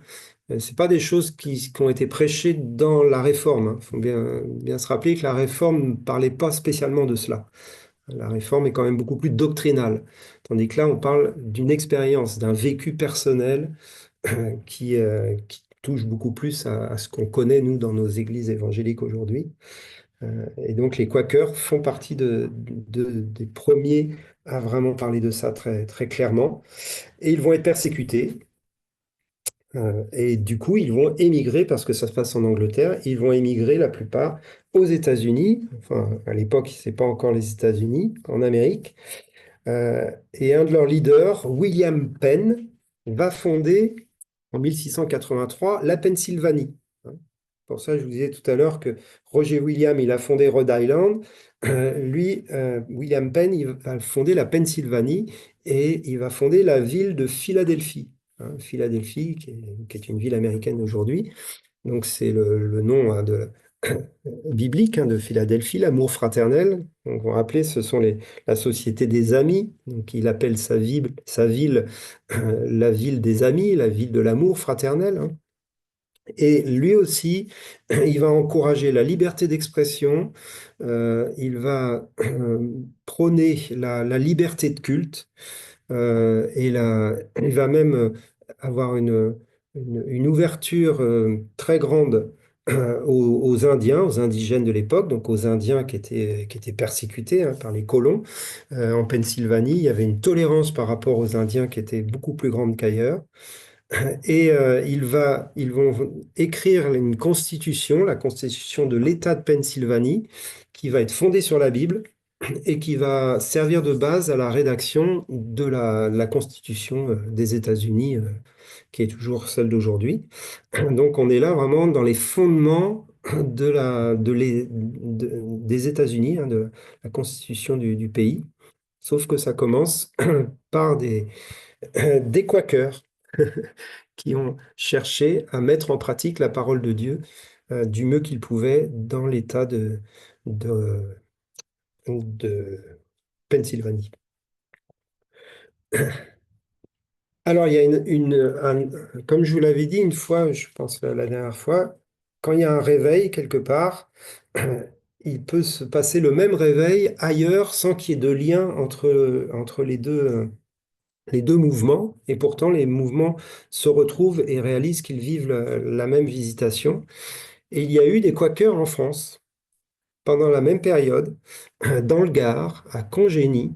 C'est pas des choses qui ont été prêchées dans la Réforme. Il faut bien se rappeler que la Réforme ne parlait pas spécialement de cela. La Réforme est quand même beaucoup plus doctrinale. Tandis que là, on parle d'une expérience, d'un vécu personnel qui touche beaucoup plus à ce qu'on connaît, nous, dans nos églises évangéliques aujourd'hui. Et donc, les Quakers font partie des premiers à vraiment parler de ça très, très clairement. Et ils vont être persécutés. Et du coup, ils vont émigrer, parce que ça se passe en Angleterre, ils vont émigrer la plupart aux États-Unis. Enfin, à l'époque, ce n'est pas encore les États-Unis, en Amérique. Et un de leurs leaders, William Penn, va fonder en 1683 la Pennsylvanie. Hein. Pour ça, je vous disais tout à l'heure que Roger William, il a fondé Rhode Island. Lui, William Penn, il va fonder la Pennsylvanie et il va fonder la ville de Philadelphie. Hein. Philadelphie, qui est une ville américaine aujourd'hui. Donc, c'est le nom, hein, biblique, hein, de Philadelphie, l'amour fraternel. Donc, on va rappeler, ce sont la société des amis. Donc, il appelle sa ville la ville des amis, la ville de l'amour fraternel. Hein. Et lui aussi, il va encourager la liberté d'expression, il va prôner la liberté de culte, il va même avoir une ouverture très grande aux Indiens, aux indigènes de l'époque, donc aux Indiens qui étaient persécutés, hein, par les colons. En Pennsylvanie, il y avait une tolérance par rapport aux Indiens qui était beaucoup plus grande qu'ailleurs. Et ils vont écrire une constitution, la constitution de l'État de Pennsylvanie, qui va être fondée sur la Bible et qui va servir de base à la rédaction de la Constitution des États-Unis, qui est toujours celle d'aujourd'hui. Donc on est là vraiment dans les fondements des États-Unis, hein, de la Constitution du pays. Sauf que ça commence par des Quakers qui ont cherché à mettre en pratique la parole de Dieu du mieux qu'ils pouvaient dans l'État de, de Pennsylvanie. Alors, il y a comme je vous l'avais dit une fois, je pense la dernière fois, quand il y a un réveil quelque part, il peut se passer le même réveil ailleurs sans qu'il y ait de lien entre les deux mouvements, et pourtant les mouvements se retrouvent et réalisent qu'ils vivent la même visitation. Et il y a eu des Quakers en France pendant la même période, dans le Gard, à Congénie,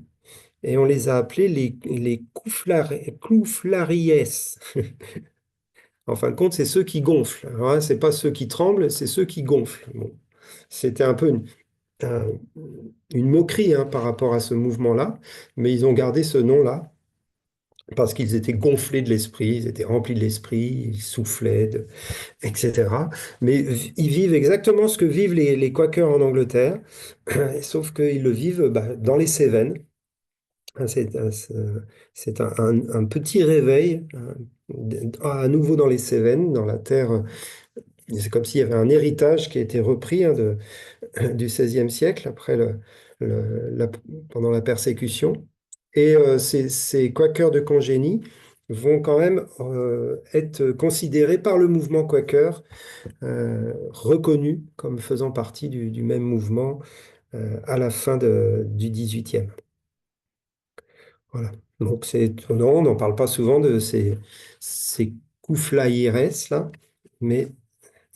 et on les a appelés les Clouflaries. En fin de compte, c'est ceux qui gonflent. Alors là, c'est pas ceux qui tremblent, c'est ceux qui gonflent. Bon. C'était un peu un- une moquerie hein, par rapport à ce mouvement-là, mais ils ont gardé ce nom-là parce qu'ils étaient gonflés de l'esprit, ils étaient remplis de l'esprit, ils soufflaient, etc. Mais ils vivent exactement ce que vivent les Quakers en Angleterre, sauf qu'ils le vivent dans les Cévennes. C'est un petit réveil, à nouveau dans les Cévennes, dans la terre. C'est comme s'il y avait un héritage qui a été repris hein, du XVIe siècle, après pendant la persécution. Et ces Quakers de Congénie vont quand même être considérés par le mouvement Quaker, reconnus comme faisant partie du même mouvement à la fin du XVIIIe. Voilà. Donc c'est étonnant, on n'en parle pas souvent de ces Kouflaïres là, mais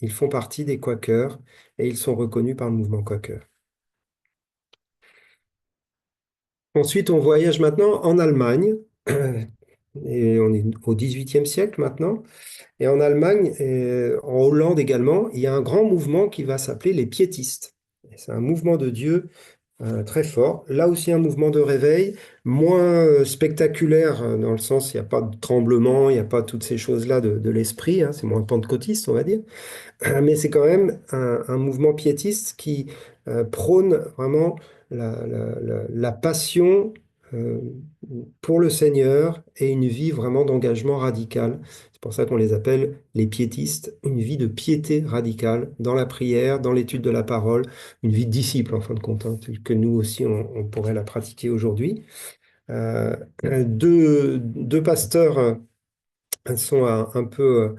ils font partie des Quakers et ils sont reconnus par le mouvement Quaker. Ensuite, on voyage maintenant en Allemagne, et on est au XVIIIe siècle maintenant. Et en Allemagne, et en Hollande également, il y a un grand mouvement qui va s'appeler les piétistes. Et c'est un mouvement de Dieu très fort. Là aussi, un mouvement de réveil, moins spectaculaire, dans le sens, il n'y a pas de tremblement, il n'y a pas toutes ces choses-là de l'esprit, hein, c'est moins pentecôtiste, on va dire. Mais c'est quand même un mouvement piétiste qui prône vraiment la passion euh, pour le Seigneur et une vie vraiment d'engagement radical. C'est pour ça qu'on les appelle les piétistes, une vie de piété radicale dans la prière, dans l'étude de la parole, une vie de disciple en fin de compte, hein, telle que nous aussi on pourrait la pratiquer aujourd'hui. Euh, deux pasteurs sont un peu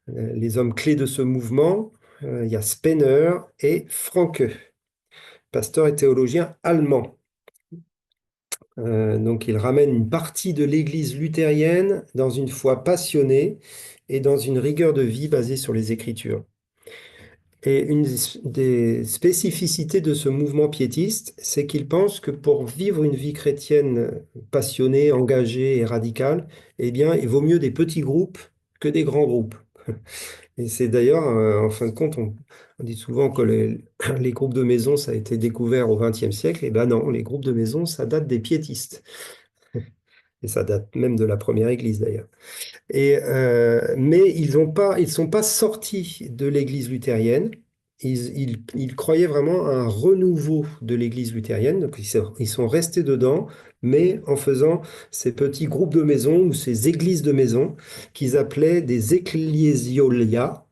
les hommes clés de ce mouvement. Il y a Spener et Franke, pasteur et théologien allemand. Donc, il ramène une partie de l'Église luthérienne dans une foi passionnée et dans une rigueur de vie basée sur les Écritures. Et une des spécificités de ce mouvement piétiste, c'est qu'il pense que pour vivre une vie chrétienne passionnée, engagée et radicale, eh bien, il vaut mieux des petits groupes que des grands groupes. Et c'est d'ailleurs, en fin de compte, on dit souvent que les groupes de maison, ça a été découvert au XXe siècle. Et ben non, les groupes de maison, ça date des piétistes. Et ça date même de la première église d'ailleurs. Mais ils sont pas sortis de l'église luthérienne. Ils croyaient vraiment à un renouveau de l'église luthérienne. Donc ils sont restés dedans, mais en faisant ces petits groupes de maisons ou ces églises de maisons qu'ils appelaient des ecclésiolia,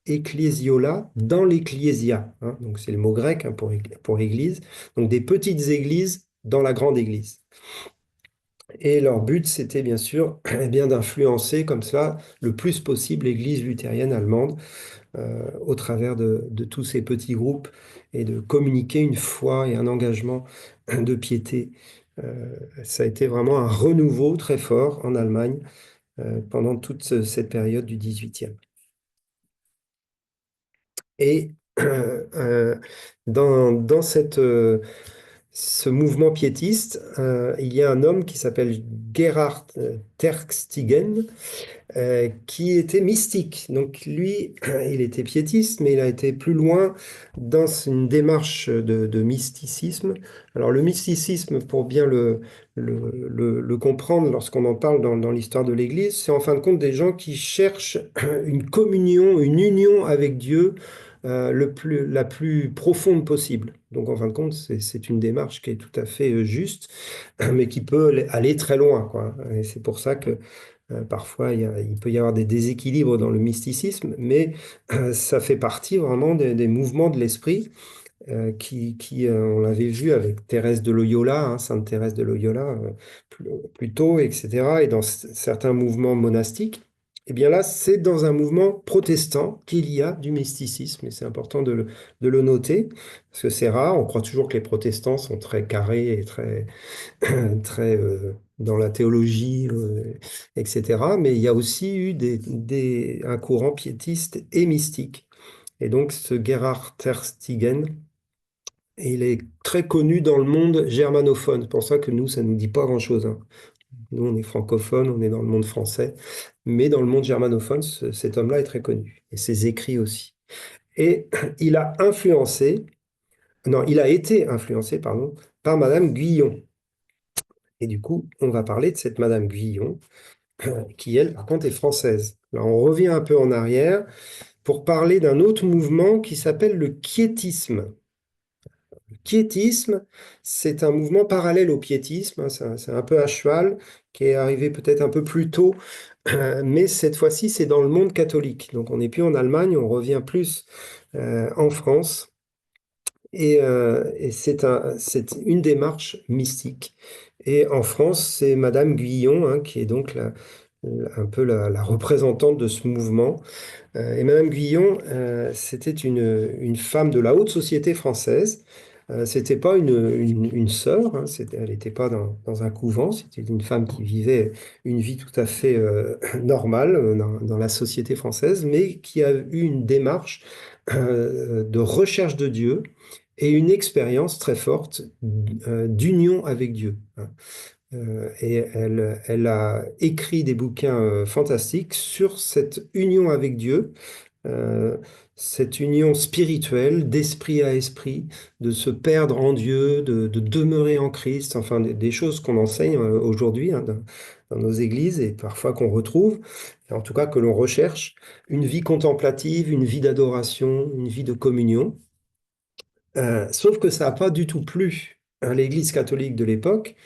ecclésiola dans l'ecclésia, hein. Donc c'est le mot grec hein, pour église. Donc des petites églises dans la grande église. Et leur but, c'était bien sûr eh bien d'influencer comme ça le plus possible l'Église luthérienne allemande au travers de tous ces petits groupes et de communiquer une foi et un engagement de piété. Ça a été vraiment un renouveau très fort en Allemagne pendant toute cette période du 18e. Et dans ce mouvement piétiste, il y a un homme qui s'appelle Gerhard Terkstigen, qui était mystique. Donc lui, il était piétiste, mais il a été plus loin dans une démarche de mysticisme. Alors le mysticisme, pour bien le comprendre lorsqu'on en parle dans l'histoire de l'Église, c'est en fin de compte des gens qui cherchent une communion, une union avec Dieu. La plus profonde possible. Donc, en fin de compte, c'est une démarche qui est tout à fait juste, mais qui peut aller très loin, quoi. Et c'est pour ça que parfois, il peut y avoir des déséquilibres dans le mysticisme, mais ça fait partie vraiment des mouvements de l'esprit on l'avait vu avec Thérèse de Loyola, hein, Sainte Thérèse de Loyola, plus tôt, etc., et dans certains mouvements monastiques. Et bien là, c'est dans un mouvement protestant qu'il y a du mysticisme, et c'est important de le noter, parce que c'est rare, on croit toujours que les protestants sont très carrés et très dans la théologie, etc. Mais il y a aussi eu un courant piétiste et mystique. Et donc, ce Gerhard Tersteegen, il est très connu dans le monde germanophone. C'est pour ça que nous, ça ne nous dit pas grand-chose, hein. Nous, on est francophones, on est dans le monde français. mais dans le monde germanophone, cet homme-là est très connu, et ses écrits aussi. Et il a été influencé, pardon, par Madame Guyon. Et du coup, on va parler de cette Madame Guyon, qui, elle, par contre, est française. Là, on revient un peu en arrière pour parler d'un autre mouvement qui s'appelle le quiétisme. Le quiétisme, c'est un mouvement parallèle au piétisme, hein, c'est un peu à cheval, qui est arrivé peut-être un peu plus tôt, mais cette fois-ci, c'est dans le monde catholique. Donc, on n'est plus en Allemagne, on revient plus en France. Et c'est une démarche mystique. Et en France, c'est Madame Guyon, hein, qui est donc un peu la représentante de ce mouvement. Et Madame Guyon, c'était une femme de la haute société française. C'était pas une sœur, hein, elle n'était pas dans un couvent, c'était une femme qui vivait une vie tout à fait normale dans la société française, mais qui a eu une démarche de recherche de Dieu et une expérience très forte d'union avec Dieu, hein. Et elle a écrit des bouquins fantastiques sur cette union avec Dieu, euh, cette union spirituelle, d'esprit à esprit, de se perdre en Dieu, de demeurer en Christ, enfin des choses qu'on enseigne aujourd'hui, hein, dans nos églises et parfois qu'on retrouve, et en tout cas que l'on recherche, une vie contemplative, une vie d'adoration, une vie de communion. Sauf que ça n'a pas du tout plu à l'Église catholique de l'époque,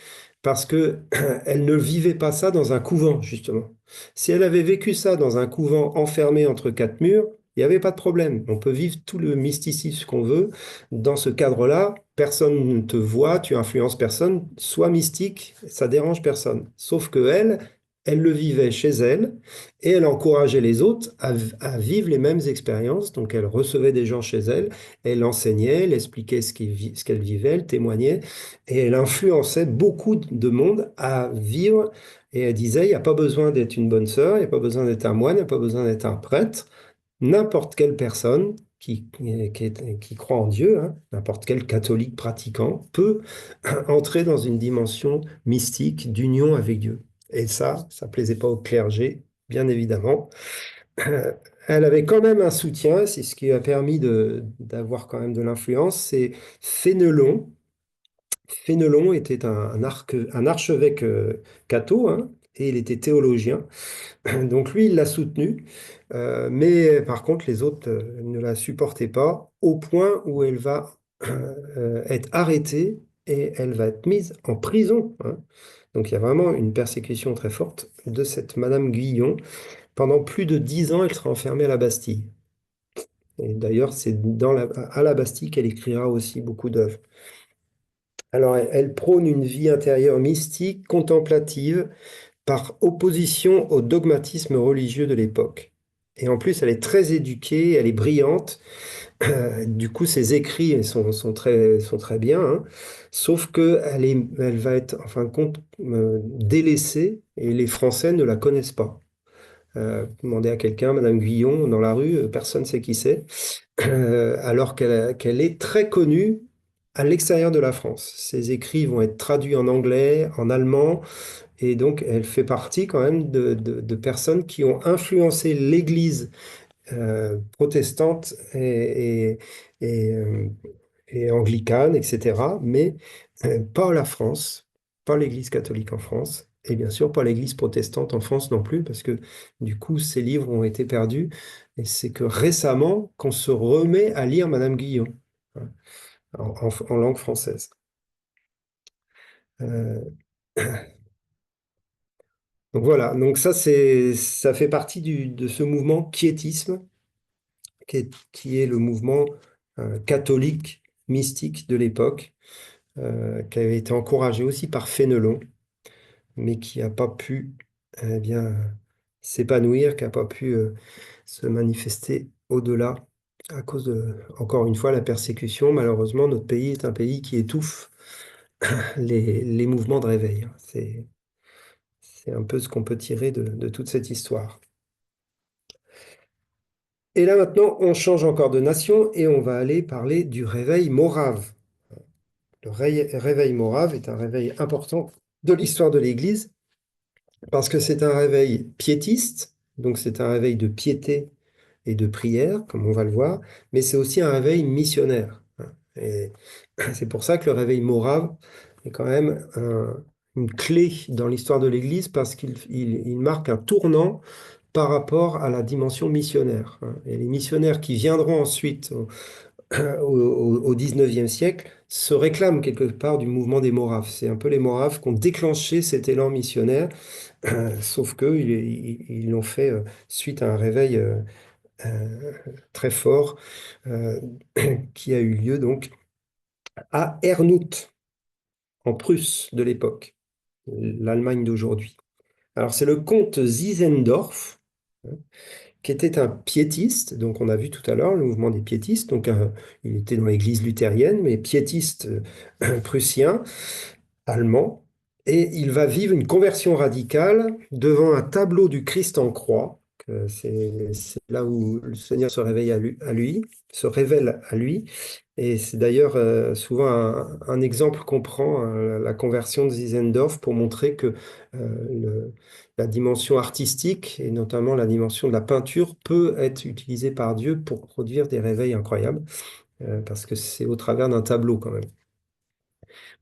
parce que elle ne vivait pas ça dans un couvent, justement. Si elle avait vécu ça dans un couvent enfermé entre quatre murs, il n'y avait pas de problème. On peut vivre tout le mysticisme qu'on veut. Dans ce cadre-là, personne ne te voit, tu influences personne. Sois mystique, ça dérange personne. Sauf que elle le vivait chez elle et elle encourageait les autres à vivre les mêmes expériences. Donc elle recevait des gens chez elle, elle enseignait, elle expliquait ce qu'elle vivait, elle témoignait. Et elle influençait beaucoup de monde à vivre. Et elle disait, il n'y a pas besoin d'être une bonne sœur, il n'y a pas besoin d'être un moine, il n'y a pas besoin d'être un prêtre. N'importe quelle personne qui croit en Dieu, hein, n'importe quel catholique pratiquant, peut entrer dans une dimension mystique d'union avec Dieu. Et ça plaisait pas au clergé, bien évidemment. Elle avait quand même un soutien, c'est ce qui lui a permis d'avoir quand même de l'influence, c'est Fénelon. Fénelon était un archevêque catho, hein, et il était théologien. Donc lui, il l'a soutenu, mais par contre, les autres ne la supportaient pas, au point où elle va être arrêtée et elle va être mise en prison, hein. Donc il y a vraiment une persécution très forte de cette Madame Guyon. Pendant plus de 10 ans, elle sera enfermée à la Bastille. Et d'ailleurs, c'est à la Bastille qu'elle écrira aussi beaucoup d'œuvres. Alors, elle prône une vie intérieure mystique, contemplative, par opposition au dogmatisme religieux de l'époque. Et en plus, elle est très éduquée, elle est brillante. Du coup, ses écrits sont très bien, hein. Sauf que elle va être, en fin de compte, délaissée et les Français ne la connaissent pas. Demandez à quelqu'un, Madame Guyon, dans la rue, personne ne sait qui c'est, alors qu'elle est très connue à l'extérieur de la France. Ses écrits vont être traduits en anglais, en allemand, et donc elle fait partie quand même de personnes qui ont influencé l'Église protestante et, et anglicane, etc., mais pas la France, pas l'Église catholique en France. Et bien sûr, pas l'Église protestante en France non plus, parce que du coup, ces livres ont été perdus. Et c'est que récemment qu'on se remet à lire Madame Guyon, hein, en langue française. Euh, donc voilà, donc ça fait partie de ce mouvement quiétisme, qui est le mouvement catholique mystique de l'époque, qui avait été encouragé aussi par Fénelon, mais qui n'a pas pu bien s'épanouir, qui n'a pas pu se manifester au-delà à cause de, encore une fois, la persécution. Malheureusement, notre pays est un pays qui étouffe les mouvements de réveil, hein. C'est un peu ce qu'on peut tirer de toute cette histoire. Et là maintenant, on change encore de nation et on va aller parler du réveil morave. Le réveil morave est un réveil important de l'histoire de l'Église parce que c'est un réveil piétiste, donc c'est un réveil de piété et de prière, comme on va le voir, mais c'est aussi un réveil missionnaire, hein. Et c'est pour ça que le réveil morave est quand même une clé dans l'histoire de l'Église, parce qu'il marque un tournant par rapport à la dimension missionnaire, hein. Et les missionnaires qui viendront ensuite au 19e siècle se réclament quelque part du mouvement des Moraves. C'est un peu les Moraves qui ont déclenché cet élan missionnaire, sauf qu'ils l'ont fait suite à un réveil euh, très fort euh, qui a eu lieu donc à Ernout, en Prusse de l'époque, l'Allemagne d'aujourd'hui. Alors c'est le comte Zinzendorf, hein, qui était un piétiste, donc on a vu tout à l'heure le mouvement des piétistes, donc il était dans l'église luthérienne, mais piétiste prussien, allemand, et il va vivre une conversion radicale devant un tableau du Christ en croix. C'est là où le Seigneur se réveille à lui, se révèle à lui. Et c'est d'ailleurs souvent un exemple qu'on prend, la conversion de Zinzendorf, pour montrer que la dimension artistique, et notamment la dimension de la peinture, peut être utilisée par Dieu pour produire des réveils incroyables, parce que c'est au travers d'un tableau quand même.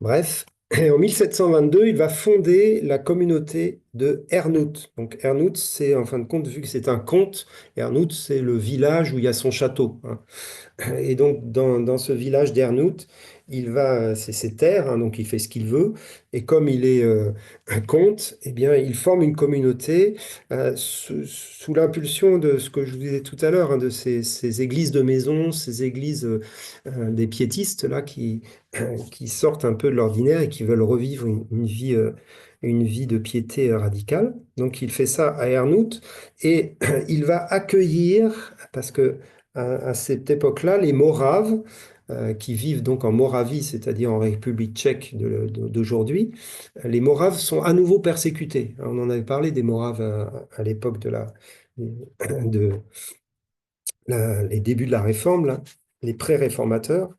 Bref, et en 1722, il va fonder la communauté de Ernout. Donc Ernout, c'est en fin de compte, vu que c'est un comte, Ernout, c'est le village où il y a son château, hein. Et donc, dans ce village d'Ernout, c'est ses terres, hein, donc il fait ce qu'il veut. Et comme il est un comte, eh bien, il forme une communauté sous l'impulsion de ce que je vous disais tout à l'heure, hein, de ces églises de maison, ces églises des piétistes là qui sortent un peu de l'ordinaire et qui veulent revivre une vie de piété radicale. Donc, il fait ça à Ernout et il va accueillir, parce que à cette époque-là, les Moraves, qui vivent donc en Moravie, c'est-à-dire en République tchèque d'aujourd'hui, les Moraves sont à nouveau persécutés. On en avait parlé des Moraves à l'époque de les débuts de la Réforme, là, les pré-réformateurs.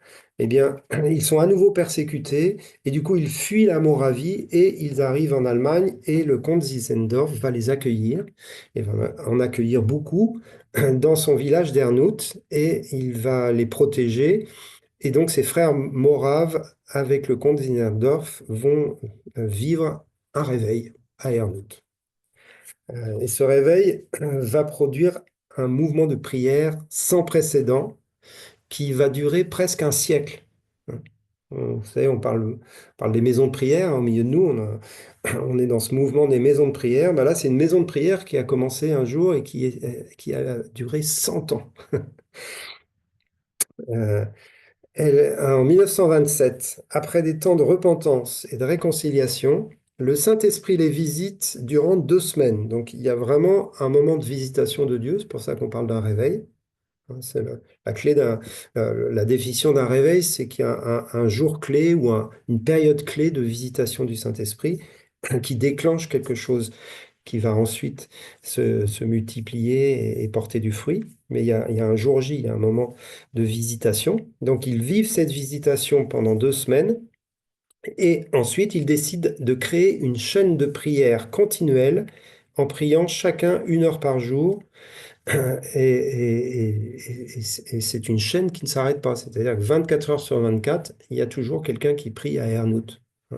Eh bien, ils sont à nouveau persécutés et du coup, ils fuient la Moravie et ils arrivent en Allemagne et le comte Zinzendorf va les accueillir et va en accueillir beaucoup dans son village d'Ernout et il va les protéger. Et donc, ses frères moraves, avec le comte Zinzendorf, vont vivre un réveil à Ernout. Et ce réveil va produire un mouvement de prière sans précédent qui va durer presque un siècle. Vous savez, on parle des maisons de prière, hein, au milieu de nous, on est dans ce mouvement des maisons de prière. Ben là, c'est une maison de prière qui a commencé un jour et qui a duré 100 ans. Euh, En 1927, après des temps de repentance et de réconciliation, le Saint-Esprit les visite durant 2 semaines. Donc il y a vraiment un moment de visitation de Dieu, c'est pour ça qu'on parle d'un réveil, hein. C'est la clé la définition d'un réveil, c'est qu'il y a un jour clé ou une période clé de visitation du Saint-Esprit qui déclenche quelque chose qui va ensuite se multiplier et porter du fruit. Mais il y a un jour J, il y a un moment de visitation. Donc ils vivent cette visitation pendant 2 semaines et ensuite ils décident de créer une chaîne de prière continuelle en priant chacun 1 heure par jour. Et c'est une chaîne qui ne s'arrête pas. C'est-à-dire que 24 heures sur 24, il y a toujours quelqu'un qui prie à Ernout, hein.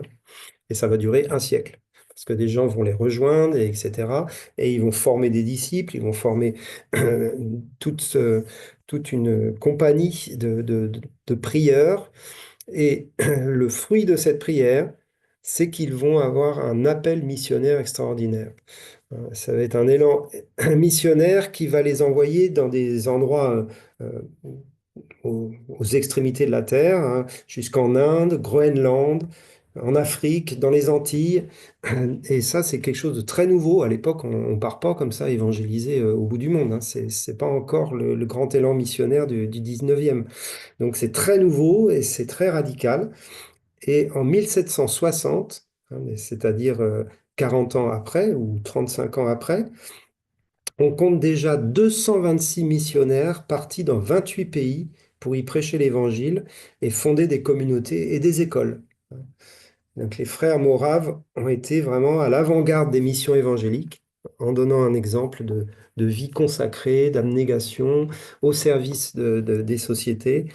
Et ça va durer un siècle. Parce que des gens vont les rejoindre, etc. Et ils vont former des disciples, ils vont former euh, toute, euh, toute une compagnie de prieurs. Et le fruit de cette prière, c'est qu'ils vont avoir un appel missionnaire extraordinaire. Ça va être un élan missionnaire qui va les envoyer dans des endroits aux extrémités de la Terre, hein, jusqu'en Inde, Groenland, en Afrique, dans les Antilles. Et ça, c'est quelque chose de très nouveau. À l'époque, on ne part pas comme ça évangéliser au bout du monde, hein. C'est pas encore le grand élan missionnaire du 19e. Donc c'est très nouveau et c'est très radical. Et en 1760, hein, c'est-à-dire 40 ans après ou 35 ans après, on compte déjà 226 missionnaires partis dans 28 pays pour y prêcher l'Évangile et fonder des communautés et des écoles. Donc, les frères Moraves ont été vraiment à l'avant-garde des missions évangéliques, en donnant un exemple de vie consacrée, d'abnégation au service des sociétés,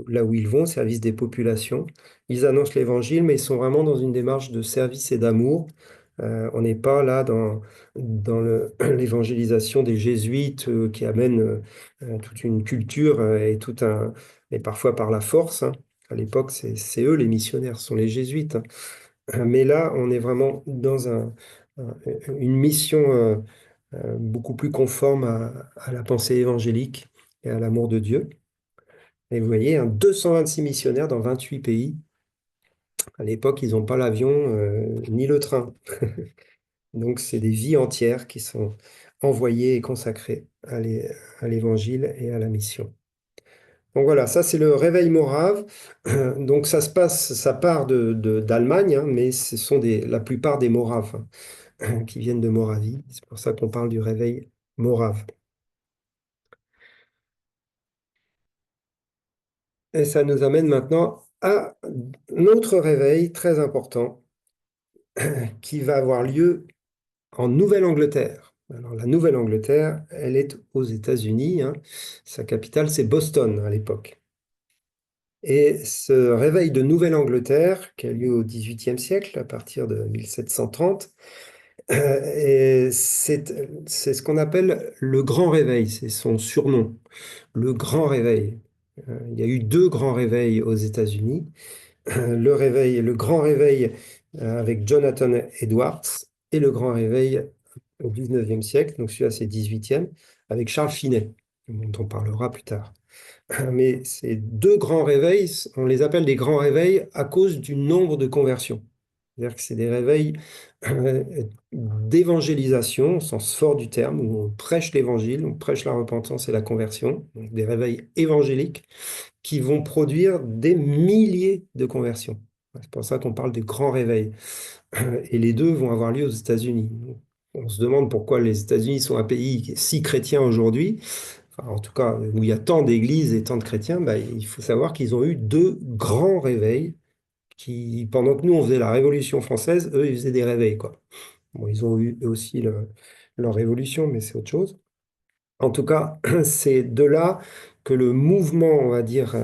là où ils vont, au service des populations. Ils annoncent l'évangile, mais ils sont vraiment dans une démarche de service et d'amour. On n'est pas là dans l'évangélisation des jésuites qui amènent toute une culture et parfois par la force, hein. À l'époque, c'est eux les missionnaires, ce sont les jésuites, hein. Mais là, on est vraiment dans un- une mission beaucoup plus conforme à la pensée évangélique et à l'amour de Dieu. Et vous voyez, hein, 226 missionnaires dans 28 pays. À l'époque, ils n'ont pas l'avion ni le train. Donc, c'est des vies entières qui sont envoyées et consacrées à l'évangile et à la mission. Donc voilà, ça c'est le réveil morave. Donc ça part d'Allemagne, hein, mais ce sont la plupart des moraves qui viennent de Moravie. C'est pour ça qu'on parle du réveil morave. Et ça nous amène maintenant à un autre réveil très important qui va avoir lieu en Nouvelle-Angleterre. Alors la Nouvelle-Angleterre, elle est aux États-Unis, hein. Sa capitale, c'est Boston à l'époque. Et ce réveil de Nouvelle-Angleterre, qui a lieu au XVIIIe siècle, à partir de 1730, et c'est ce qu'on appelle le Grand Réveil, c'est son surnom, le Grand Réveil. Il y a eu deux grands réveils aux États-Unis. Le Grand Réveil avec Jonathan Edwards et le Grand Réveil au XIXe siècle, donc celui-là c'est XVIIIe, avec Charles Finet, dont on parlera plus tard. Mais ces deux grands réveils, on les appelle des grands réveils à cause du nombre de conversions. C'est-à-dire que c'est des réveils euh, d'évangélisation, au sens fort du terme, où on prêche l'évangile, on prêche la repentance et la conversion, donc des réveils évangéliques qui vont produire des milliers de conversions. C'est pour ça qu'on parle des grands réveils. Et les deux vont avoir lieu aux États-Unis. On se demande pourquoi les États-Unis sont un pays qui est si chrétien aujourd'hui. Enfin, en tout cas, où il y a tant d'églises et tant de chrétiens, bah, il faut savoir qu'ils ont eu deux grands réveils qui, pendant que nous, on faisait la Révolution française, eux, ils faisaient des réveils, quoi. Bon, ils ont eu eux aussi leur révolution, mais c'est autre chose. En tout cas, c'est de là que le mouvement, on va dire,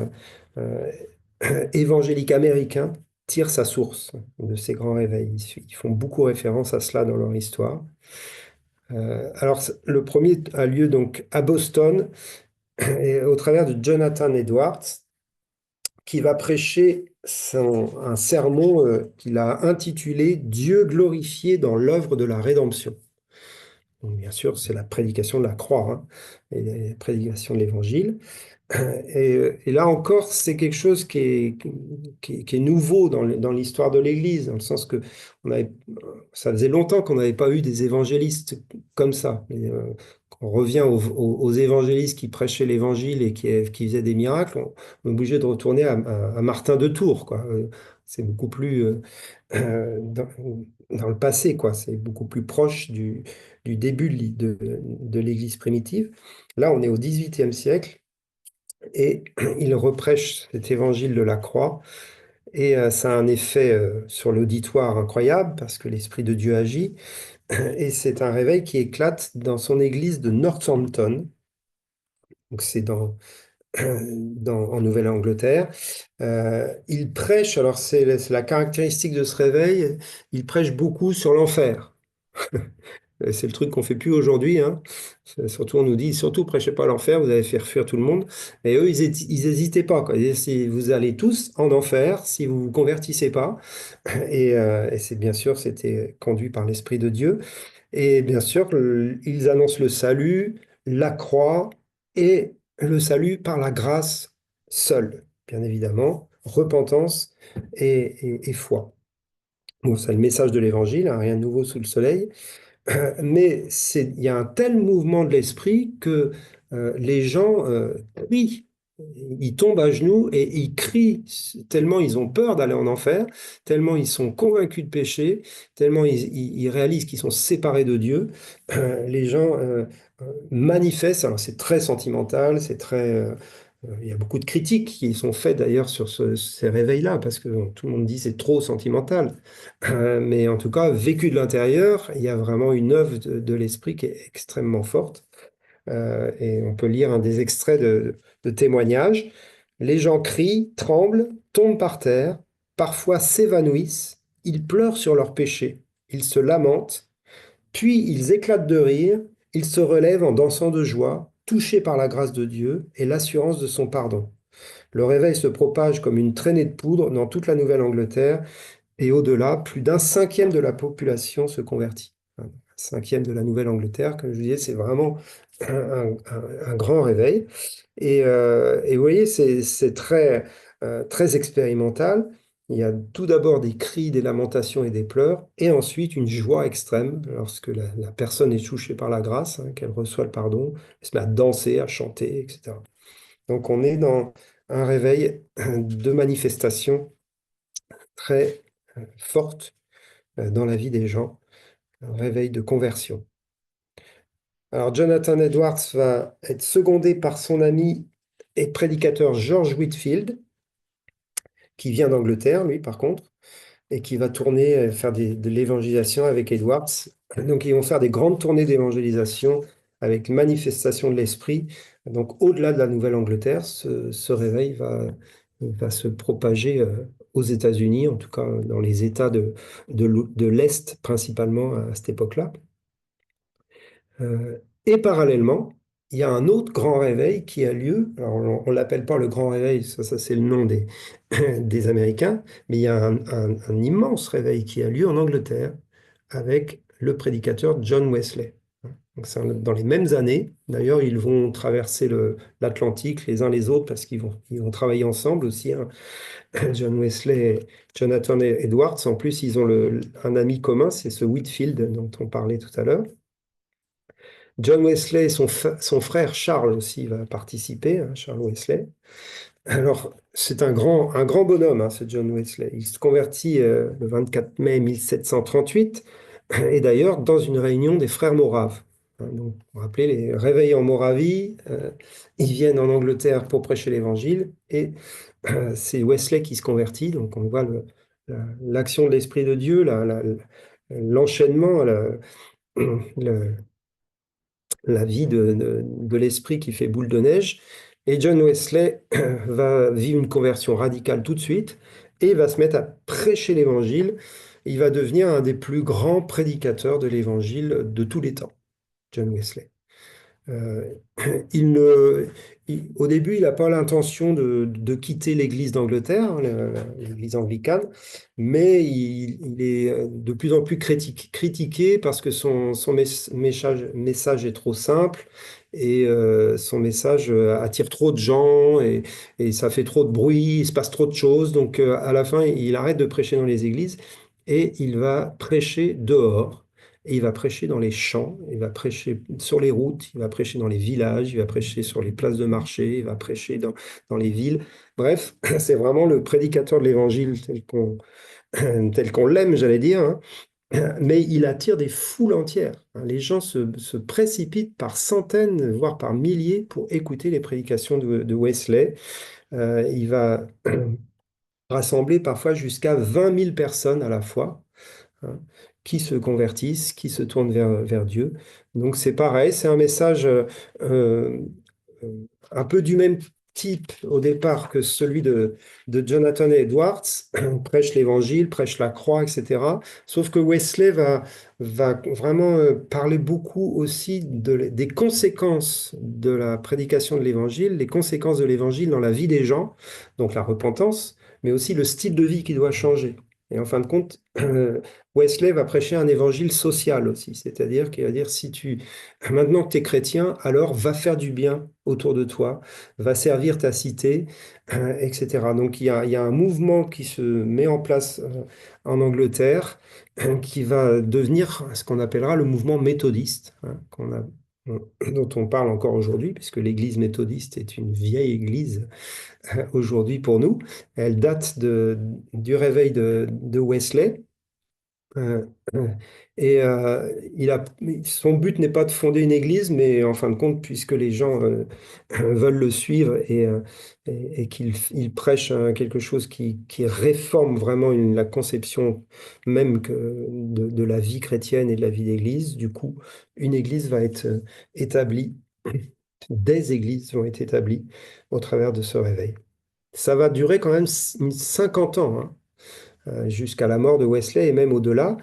évangélique américain tire sa source de ces grands réveils. Ils font beaucoup référence à cela dans leur histoire. Alors, le premier a lieu donc à Boston, et au travers de Jonathan Edwards, qui va prêcher un sermon qu'il a intitulé Dieu glorifié dans l'œuvre de la rédemption. Donc, bien sûr, c'est la prédication de la croix, hein, et la prédication de l'évangile. Et là encore, c'est quelque chose qui est nouveau dans l'histoire de l'Église, dans le sens que ça faisait longtemps qu'on n'avait pas eu des évangélistes comme ça. On revient aux évangélistes qui prêchaient l'Évangile et qui faisaient des miracles, on est obligé de retourner à Martin de Tours, quoi. C'est beaucoup plus dans le passé, quoi. C'est beaucoup plus proche du début de l'Église primitive. Là, on est au XVIIIe siècle. Et il reprêche cet évangile de la croix. Et ça a un effet sur l'auditoire incroyable parce que l'Esprit de Dieu agit. Et c'est un réveil qui éclate dans son église de Northampton. Donc c'est en Nouvelle-Angleterre. Il prêche, alors c'est la caractéristique de ce réveil, il prêche beaucoup sur l'enfer. C'est le truc qu'on fait plus aujourd'hui, hein. Surtout, on nous dit, surtout, prêchez pas l'enfer, vous allez faire fuir tout le monde. Et eux, ils hésitaient pas, quoi. Ils disaient, vous allez tous en enfer si vous vous convertissez pas. Et c'est bien sûr, c'était conduit par l'Esprit de Dieu. Et bien sûr, ils annoncent le salut, la croix et le salut par la grâce seule, bien évidemment, repentance et foi. Bon, c'est le message de l'Évangile, hein, rien de nouveau sous le soleil. Mais il y a un tel mouvement de l'esprit que les gens crient, ils tombent à genoux et ils crient tellement ils ont peur d'aller en enfer, tellement ils sont convaincus de péché, tellement ils réalisent qu'ils sont séparés de Dieu. Les gens manifestent, alors c'est très sentimental, c'est très Il y a beaucoup de critiques qui sont faites d'ailleurs sur ces réveils-là, parce que bon, tout le monde dit c'est trop sentimental. Mais en tout cas, vécu de l'intérieur, il y a vraiment une œuvre de l'esprit qui est extrêmement forte. Et on peut lire un des extraits de témoignages. Les gens crient, tremblent, tombent par terre, parfois s'évanouissent, ils pleurent sur leurs péchés, ils se lamentent, puis ils éclatent de rire, ils se relèvent en dansant de joie, touchés par la grâce de Dieu et l'assurance de son pardon. Le réveil se propage comme une traînée de poudre dans toute la Nouvelle-Angleterre et au-delà, plus d'un cinquième de la population se convertit. Un cinquième de la Nouvelle-Angleterre, comme je vous disais, c'est vraiment un grand réveil. Et vous voyez, c'est très expérimental. Il y a tout d'abord des cris, des lamentations et des pleurs, et ensuite une joie extrême lorsque la personne est touchée par la grâce, hein, qu'elle reçoit le pardon, elle se met à danser, à chanter, etc. Donc on est dans un réveil de manifestation très forte dans la vie des gens, un réveil de conversion. Alors Jonathan Edwards va être secondé par son ami et prédicateur George Whitefield, qui vient d'Angleterre, lui, par contre, et qui va tourner, faire de l'évangélisation avec Edwards. Donc, ils vont faire des grandes tournées d'évangélisation avec manifestation de l'esprit. Donc, au-delà de la Nouvelle-Angleterre, ce réveil va se propager aux États-Unis, en tout cas dans les États de l'Est principalement à cette époque-là. Et parallèlement, il y a un autre grand réveil qui a lieu. Alors, on ne l'appelle pas le grand réveil, ça c'est le nom des Américains, mais il y a un immense réveil qui a lieu en Angleterre avec le prédicateur John Wesley. Donc, c'est dans les mêmes années. D'ailleurs, ils vont traverser l'Atlantique les uns les autres parce ils vont travailler ensemble aussi, hein. John Wesley et Jonathan Edwards. En plus, ils ont un ami commun, c'est ce Whitefield dont on parlait tout à l'heure. John Wesley et son frère Charles aussi va participer, hein, Charles Wesley. Alors, c'est un grand bonhomme, hein, ce John Wesley. Il se convertit le 24 mai 1738, et d'ailleurs dans une réunion des frères moraves. Hein, donc, vous vous rappelez, les réveils en Moravie, ils viennent en Angleterre pour prêcher l'Évangile, et c'est Wesley qui se convertit. Donc, on voit l'action de l'Esprit de Dieu, l'enchaînement, la vie de l'esprit qui fait boule de neige. Et John Wesley va vivre une conversion radicale tout de suite et va se mettre à prêcher l'évangile. Il va devenir un des plus grands prédicateurs de l'évangile de tous les temps, John Wesley. Euh, au début, il n'a pas l'intention de quitter l'Église d'Angleterre, hein, l'Église anglicane, mais il est de plus en plus critiqué parce que son message est trop simple et son message attire trop de gens et ça fait trop de bruit, il se passe trop de choses. Donc à la fin, il arrête de prêcher dans les églises et il va prêcher dehors. Et il va prêcher dans les champs, il va prêcher sur les routes, il va prêcher dans les villages, il va prêcher sur les places de marché, il va prêcher dans les villes. Bref, c'est vraiment le prédicateur de l'évangile tel qu'on l'aime, j'allais dire, hein. Mais il attire des foules entières, hein. Les gens se précipitent par centaines, voire par milliers pour écouter les prédications de Wesley. Il va rassembler parfois jusqu'à 20 000 personnes à la fois, hein, qui se convertissent, qui se tournent vers Dieu. Donc c'est pareil, c'est un message euh, un peu du même type au départ que celui de Jonathan Edwards, prêche l'évangile, prêche la croix, etc. Sauf que Wesley va vraiment parler beaucoup aussi des conséquences de la prédication de l'évangile, les conséquences de l'évangile dans la vie des gens, donc la repentance, mais aussi le style de vie qui doit changer. Et en fin de compte, Wesley va prêcher un évangile social aussi, c'est-à-dire qu'il va dire, maintenant que tu es chrétien, alors va faire du bien autour de toi, va servir ta cité, etc. Donc il y a un mouvement qui se met en place en Angleterre, qui va devenir ce qu'on appellera le mouvement méthodiste, hein, dont on parle encore aujourd'hui, puisque l'Église méthodiste est une vieille Église aujourd'hui pour nous. Elle date du réveil de Wesley. Euh, et son but n'est pas de fonder une église, mais en fin de compte, puisque les gens veulent le suivre et qu'il prêche quelque chose qui réforme vraiment la conception même de la vie chrétienne et de la vie d'église, du coup, une église va être établie, des églises vont être établies au travers de ce réveil. Ça va durer quand même 50 ans, hein, jusqu'à la mort de Wesley et même au-delà.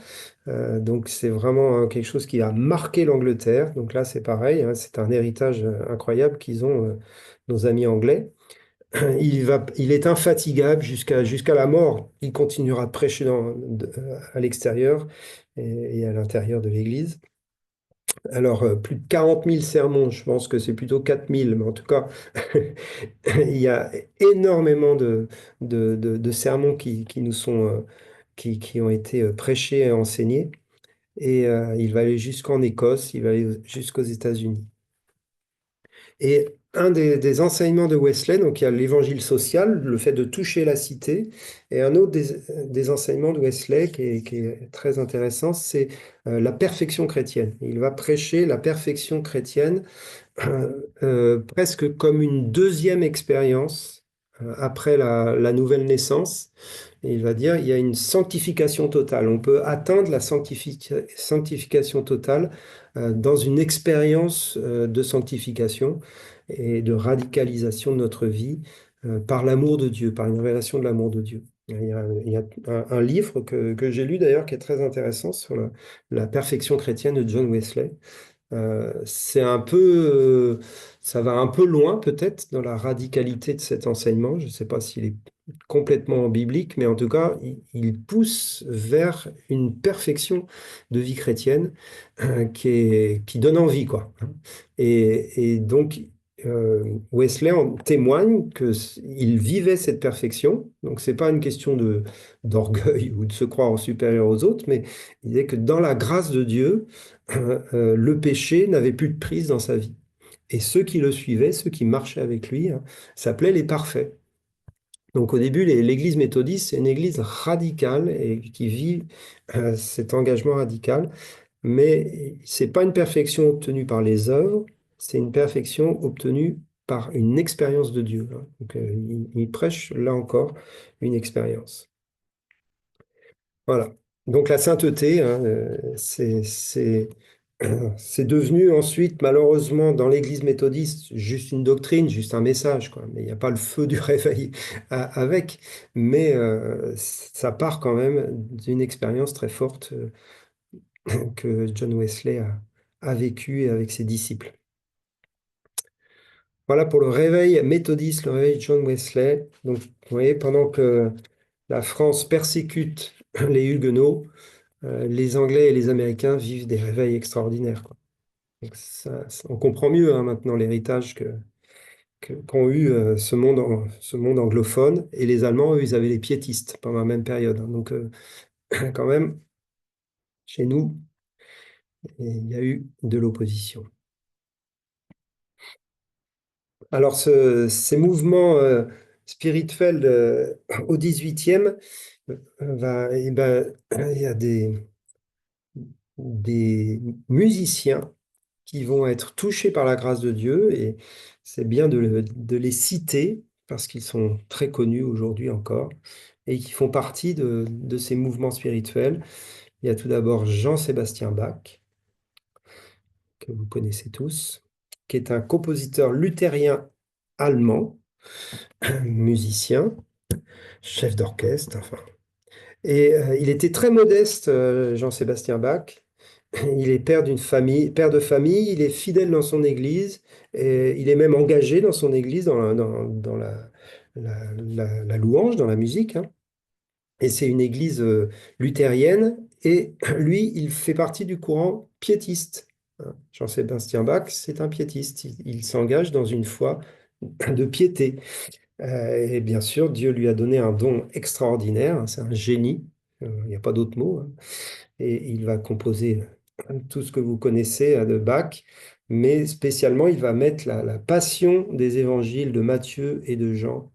Donc c'est vraiment quelque chose qui a marqué l'Angleterre. Donc là, c'est pareil, hein, c'est un héritage incroyable qu'ils ont, nos amis anglais. Il est infatigable jusqu'à la mort. Il continuera de prêcher à l'extérieur et à l'intérieur de l'Église. Alors, plus de 40 000 sermons, je pense que c'est plutôt 4 000, mais en tout cas, il y a énormément de sermons qui nous sont, qui ont été prêchés et enseignés. Et il va aller jusqu'en Écosse, il va aller jusqu'aux États-Unis. Et un des enseignements de Wesley, donc il y a l'évangile social, le fait de toucher la cité, et un autre des enseignements de Wesley qui est très intéressant, c'est la perfection chrétienne. Il va prêcher la perfection chrétienne presque comme une deuxième expérience après la nouvelle naissance. Et il va dire, il y a une sanctification totale. On peut atteindre la sanctification totale dans une expérience de sanctification et de radicalisation de notre vie par l'amour de Dieu, par une révélation de l'amour de Dieu. Il y a un livre que j'ai lu d'ailleurs qui est très intéressant sur la perfection chrétienne de John Wesley. C'est un peu, ça va un peu loin peut-être dans la radicalité de cet enseignement. Je ne sais pas s'il est complètement biblique, mais en tout cas, il pousse vers une perfection de vie chrétienne qui donne envie, quoi. Et donc, Wesley en témoigne qu'il vivait cette perfection. Donc, c'est pas une question d'orgueil ou de se croire supérieur aux autres, mais il disait que dans la grâce de Dieu, le péché n'avait plus de prise dans sa vie. Et ceux qui le suivaient, ceux qui marchaient avec lui, hein, s'appelaient les parfaits. Donc au début, l'Église méthodiste, c'est une église radicale et qui vit cet engagement radical, mais c'est pas une perfection obtenue par les œuvres, c'est une perfection obtenue par une expérience de Dieu, hein. Donc il prêche là encore une expérience. Voilà. Donc la sainteté, hein, c'est devenu ensuite, malheureusement, dans l'Église méthodiste, juste une doctrine, juste un message, quoi. Mais il n'y a pas le feu du réveil avec. Mais ça part quand même d'une expérience très forte que John Wesley a vécue avec ses disciples. Voilà pour le réveil méthodiste, le réveil de John Wesley. Donc, vous voyez, pendant que la France persécute les Huguenots, les Anglais et les Américains vivent des réveils extraordinaires, quoi. Donc on comprend mieux, hein, maintenant l'héritage qu'ont eu ce monde anglophone. Et les Allemands, eux, ils avaient les piétistes pendant la même période, hein. Donc, quand même, chez nous, il y a eu de l'opposition. Alors, ces mouvements spirituels au 18e, il y a des musiciens qui vont être touchés par la grâce de Dieu, et c'est bien de les citer parce qu'ils sont très connus aujourd'hui encore et qui font partie de ces mouvements spirituels. Il y a tout d'abord Jean-Sébastien Bach, que vous connaissez tous, qui est un compositeur luthérien allemand, musicien, chef d'orchestre, enfin. Et il était très modeste, Jean-Sébastien Bach. Il est père de famille, il est fidèle dans son église, et il est même engagé dans son église, dans la louange, dans la musique, hein. Et c'est une église luthérienne, et lui, il fait partie du courant piétiste, hein. Jean-Sébastien Bach, c'est un piétiste. Il s'engage dans une foi de piété. Et bien sûr, Dieu lui a donné un don extraordinaire, hein, c'est un génie, il n'y a pas d'autre mot, hein. Et il va composer tout ce que vous connaissez de Bach, mais spécialement, il va mettre la passion des évangiles de Matthieu et de Jean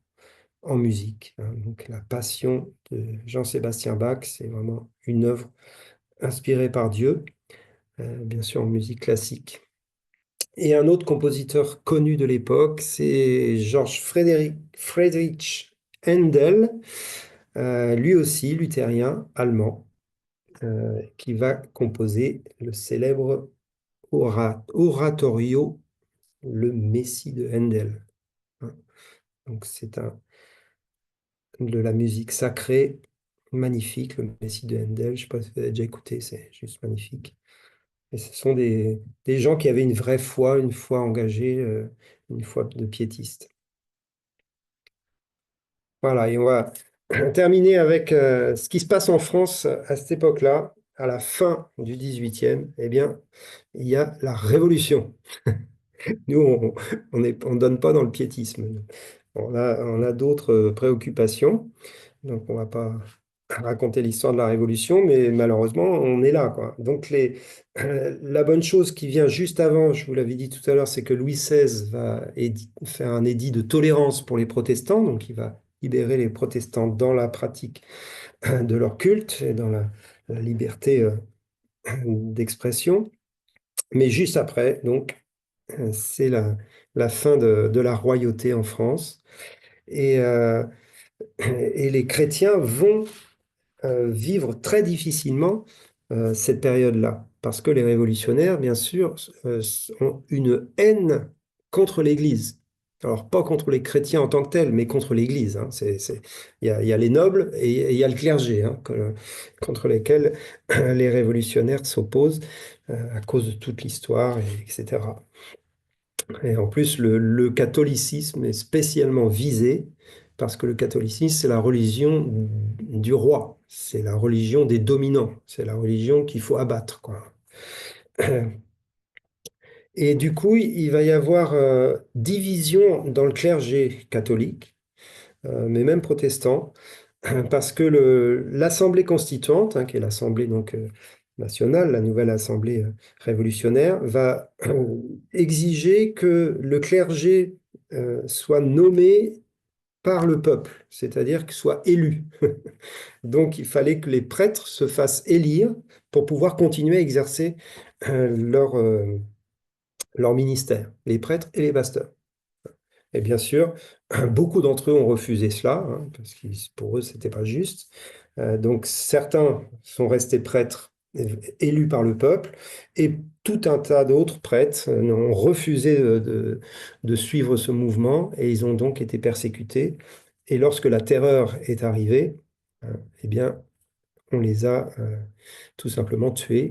en musique, hein. Donc la Passion de Jean-Sébastien Bach, c'est vraiment une œuvre inspirée par Dieu, bien sûr en musique classique. Et un autre compositeur connu de l'époque, c'est Georges Friedrich Händel, lui aussi luthérien, allemand, qui va composer le célèbre oratorio, le Messie de Händel, hein. Donc c'est de la musique sacrée, magnifique, le Messie de Händel. Je ne sais pas si vous avez déjà écouté, c'est juste magnifique. Et ce sont des gens qui avaient une foi engagée, une foi de piétiste. Voilà, et on va terminer avec ce qui se passe en France à cette époque-là, à la fin du 18e. Eh bien, il y a la Révolution. Nous, on donne pas dans le piétisme. On a d'autres préoccupations, donc on va pas raconter l'histoire de la Révolution, mais malheureusement, on est là, quoi. Donc, la bonne chose qui vient juste avant, je vous l'avais dit tout à l'heure, c'est que Louis XVI va faire un édit de tolérance pour les protestants, donc il va libérer les protestants dans la pratique de leur culte et dans la liberté d'expression. Mais juste après, donc, c'est la fin de la royauté en France. Et, euh, et les chrétiens vont vivre très difficilement cette période-là, parce que les révolutionnaires, bien sûr, ont une haine contre l'Église. Alors, pas contre les chrétiens en tant que tels, mais contre l'Église, hein. Il y a les nobles et il y a le clergé, hein, contre lesquels les révolutionnaires s'opposent à cause de toute l'histoire, etc. Et en plus, le catholicisme est spécialement visé parce que le catholicisme, c'est la religion du roi, c'est la religion des dominants, c'est la religion qu'il faut abattre, quoi. Et du coup, il va y avoir division dans le clergé catholique, mais même protestant, parce que l'Assemblée constituante, hein, qui est l'Assemblée donc nationale, la nouvelle Assemblée révolutionnaire, va exiger que le clergé soit nommé par le peuple, c'est-à-dire qu'il soit élu. Donc il fallait que les prêtres se fassent élire pour pouvoir continuer à exercer leur ministère, les prêtres et les pasteurs. Et bien sûr, beaucoup d'entre eux ont refusé cela, hein, parce que pour eux, ce n'était pas juste. Donc certains sont restés prêtres élus par le peuple, et tout un tas d'autres prêtres ont refusé de suivre ce mouvement, et ils ont donc été persécutés. Et lorsque la terreur est arrivée, eh bien, on les a tout simplement tués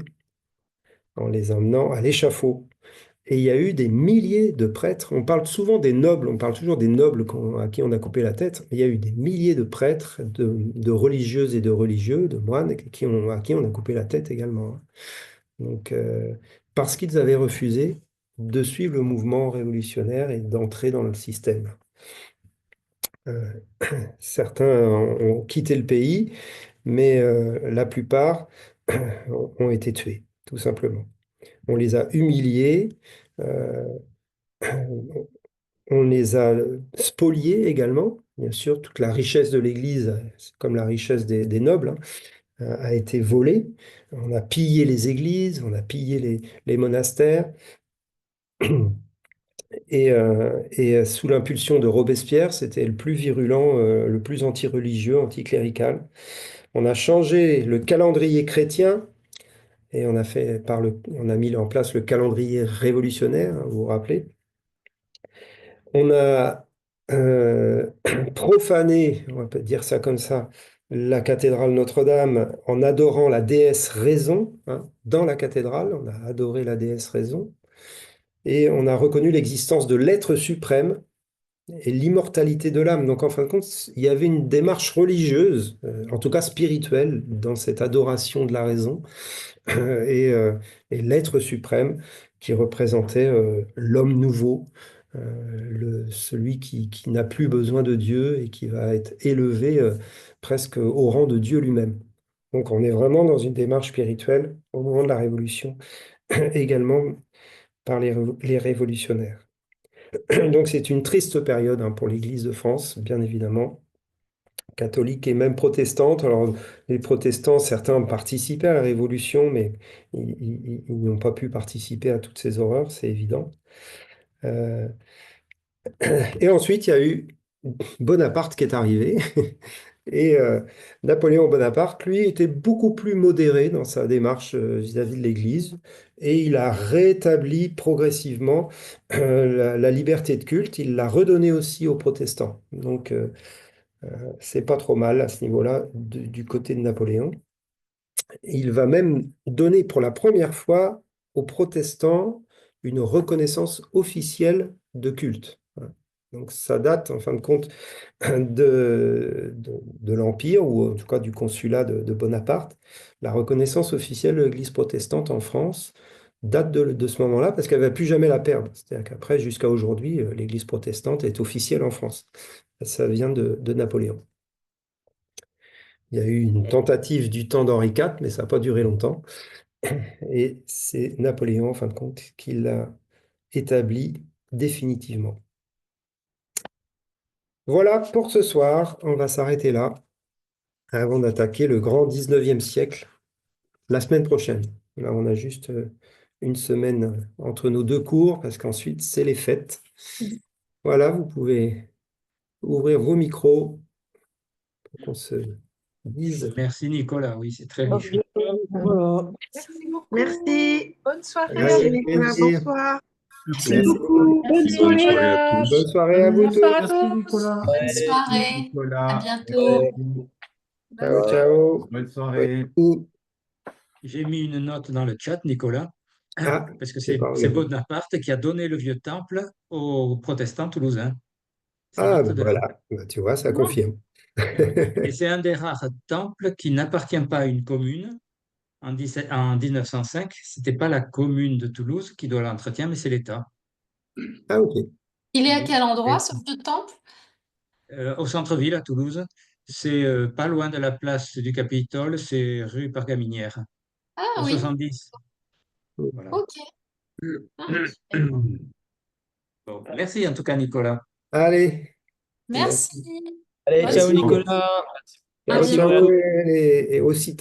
en les emmenant à l'échafaud. Et il y a eu des milliers de prêtres. On parle souvent des nobles, on parle toujours des nobles à qui on a coupé la tête. Mais il y a eu des milliers de prêtres, de religieuses et de religieux, de moines, à qui on a coupé la tête également, hein. Donc, parce qu'ils avaient refusé de suivre le mouvement révolutionnaire et d'entrer dans le système. Euh, Certains ont quitté le pays, mais la plupart ont été tués, tout simplement. On les a humiliés. euh, On les a spoliés également. Bien sûr, toute la richesse de l'Église, comme la richesse des nobles, hein, a été volée. On a pillé les églises, on a pillé les monastères. Et sous l'impulsion de Robespierre, c'était le plus virulent, le plus anti-religieux, anticlérical. On a changé le calendrier chrétien et on a mis en place le calendrier révolutionnaire, hein, vous vous rappelez. On a euh, profané, on va peut dire ça comme ça, la cathédrale Notre-Dame en adorant la déesse Raison, hein. Dans la cathédrale, on a adoré la déesse Raison et on a reconnu l'existence de l'être suprême et l'immortalité de l'âme. Donc en fin de compte, il y avait une démarche religieuse, en tout cas spirituelle, dans cette adoration de la raison et, euh, et l'être suprême qui représentait l'homme nouveau, celui qui n'a plus besoin de Dieu et qui va être élevé presque au rang de Dieu lui-même. Donc on est vraiment dans une démarche spirituelle au moment de la Révolution, également par les révolutionnaires. Donc c'est une triste période pour l'Église de France, bien évidemment, catholique et même protestante. Alors les protestants, certains participaient à la Révolution, mais ils n'ont pas pu participer à toutes ces horreurs, c'est évident. Euh, et ensuite, il y a eu Bonaparte qui est arrivé. Et Napoléon Bonaparte, lui, était beaucoup plus modéré dans sa démarche vis-à-vis de l'Église, et il a rétabli progressivement la liberté de culte. Il l'a redonnée aussi aux protestants. Donc, c'est pas trop mal à ce niveau-là du côté de Napoléon. Il va même donner pour la première fois aux protestants une reconnaissance officielle de culte. Voilà. Donc, ça date, en fin de compte, de l'Empire, ou en tout cas du consulat de Bonaparte. La reconnaissance officielle de l'Église protestante en France date de ce moment-là, parce qu'elle ne va plus jamais la perdre. C'est-à-dire qu'après, jusqu'à aujourd'hui, l'Église protestante est officielle en France. Ça vient de Napoléon. Il y a eu une tentative du temps d'Henri IV, mais ça n'a pas duré longtemps. Et c'est Napoléon, en fin de compte, qui l'a établi définitivement. Voilà pour ce soir. On va s'arrêter là avant d'attaquer le grand 19e siècle la semaine prochaine. Là, on a juste une semaine entre nos deux cours, parce qu'ensuite, c'est les fêtes. Voilà, vous pouvez ouvrir vos micros pour qu'on se dise. Merci Nicolas, oui, c'est très riche. Voilà. Merci beaucoup. Merci. Bonne soirée. Merci Avec Nicolas, plaisir. bonsoir. Merci. Merci beaucoup. Bonne soirée. Bonne soirée à vous tous. Merci Nicolas. Bonne soirée. À Nicolas. bientôt. Ciao, ciao. Bonne soirée. Oui. J'ai mis une note dans le chat, Nicolas, Ah, parce que j'ai pas c'est regardé. Bonaparte qui a donné le vieux temple aux protestants toulousains. Ça Ah, date ben de là. voilà. Ben, tu vois, ça confirme. Et c'est un des rares temples qui n'appartient pas à une commune. En 1905, ce n'était pas la commune de Toulouse qui doit l'entretien, mais c'est l'État. Ah, ok. Il est à Oui. quel endroit, Et, ce vieux temple? au centre-ville, à Toulouse, c'est pas loin de la place du Capitole, c'est rue Pargaminière, Ah au oui, 70. Voilà. ok. Ah, super. Bon, merci en tout cas, Nicolas. Allez, Merci. Allez, Bonne ciao merci. soirée. Nicolas. À Ciao, Merci ciao, beaucoup. bientôt. et aussi.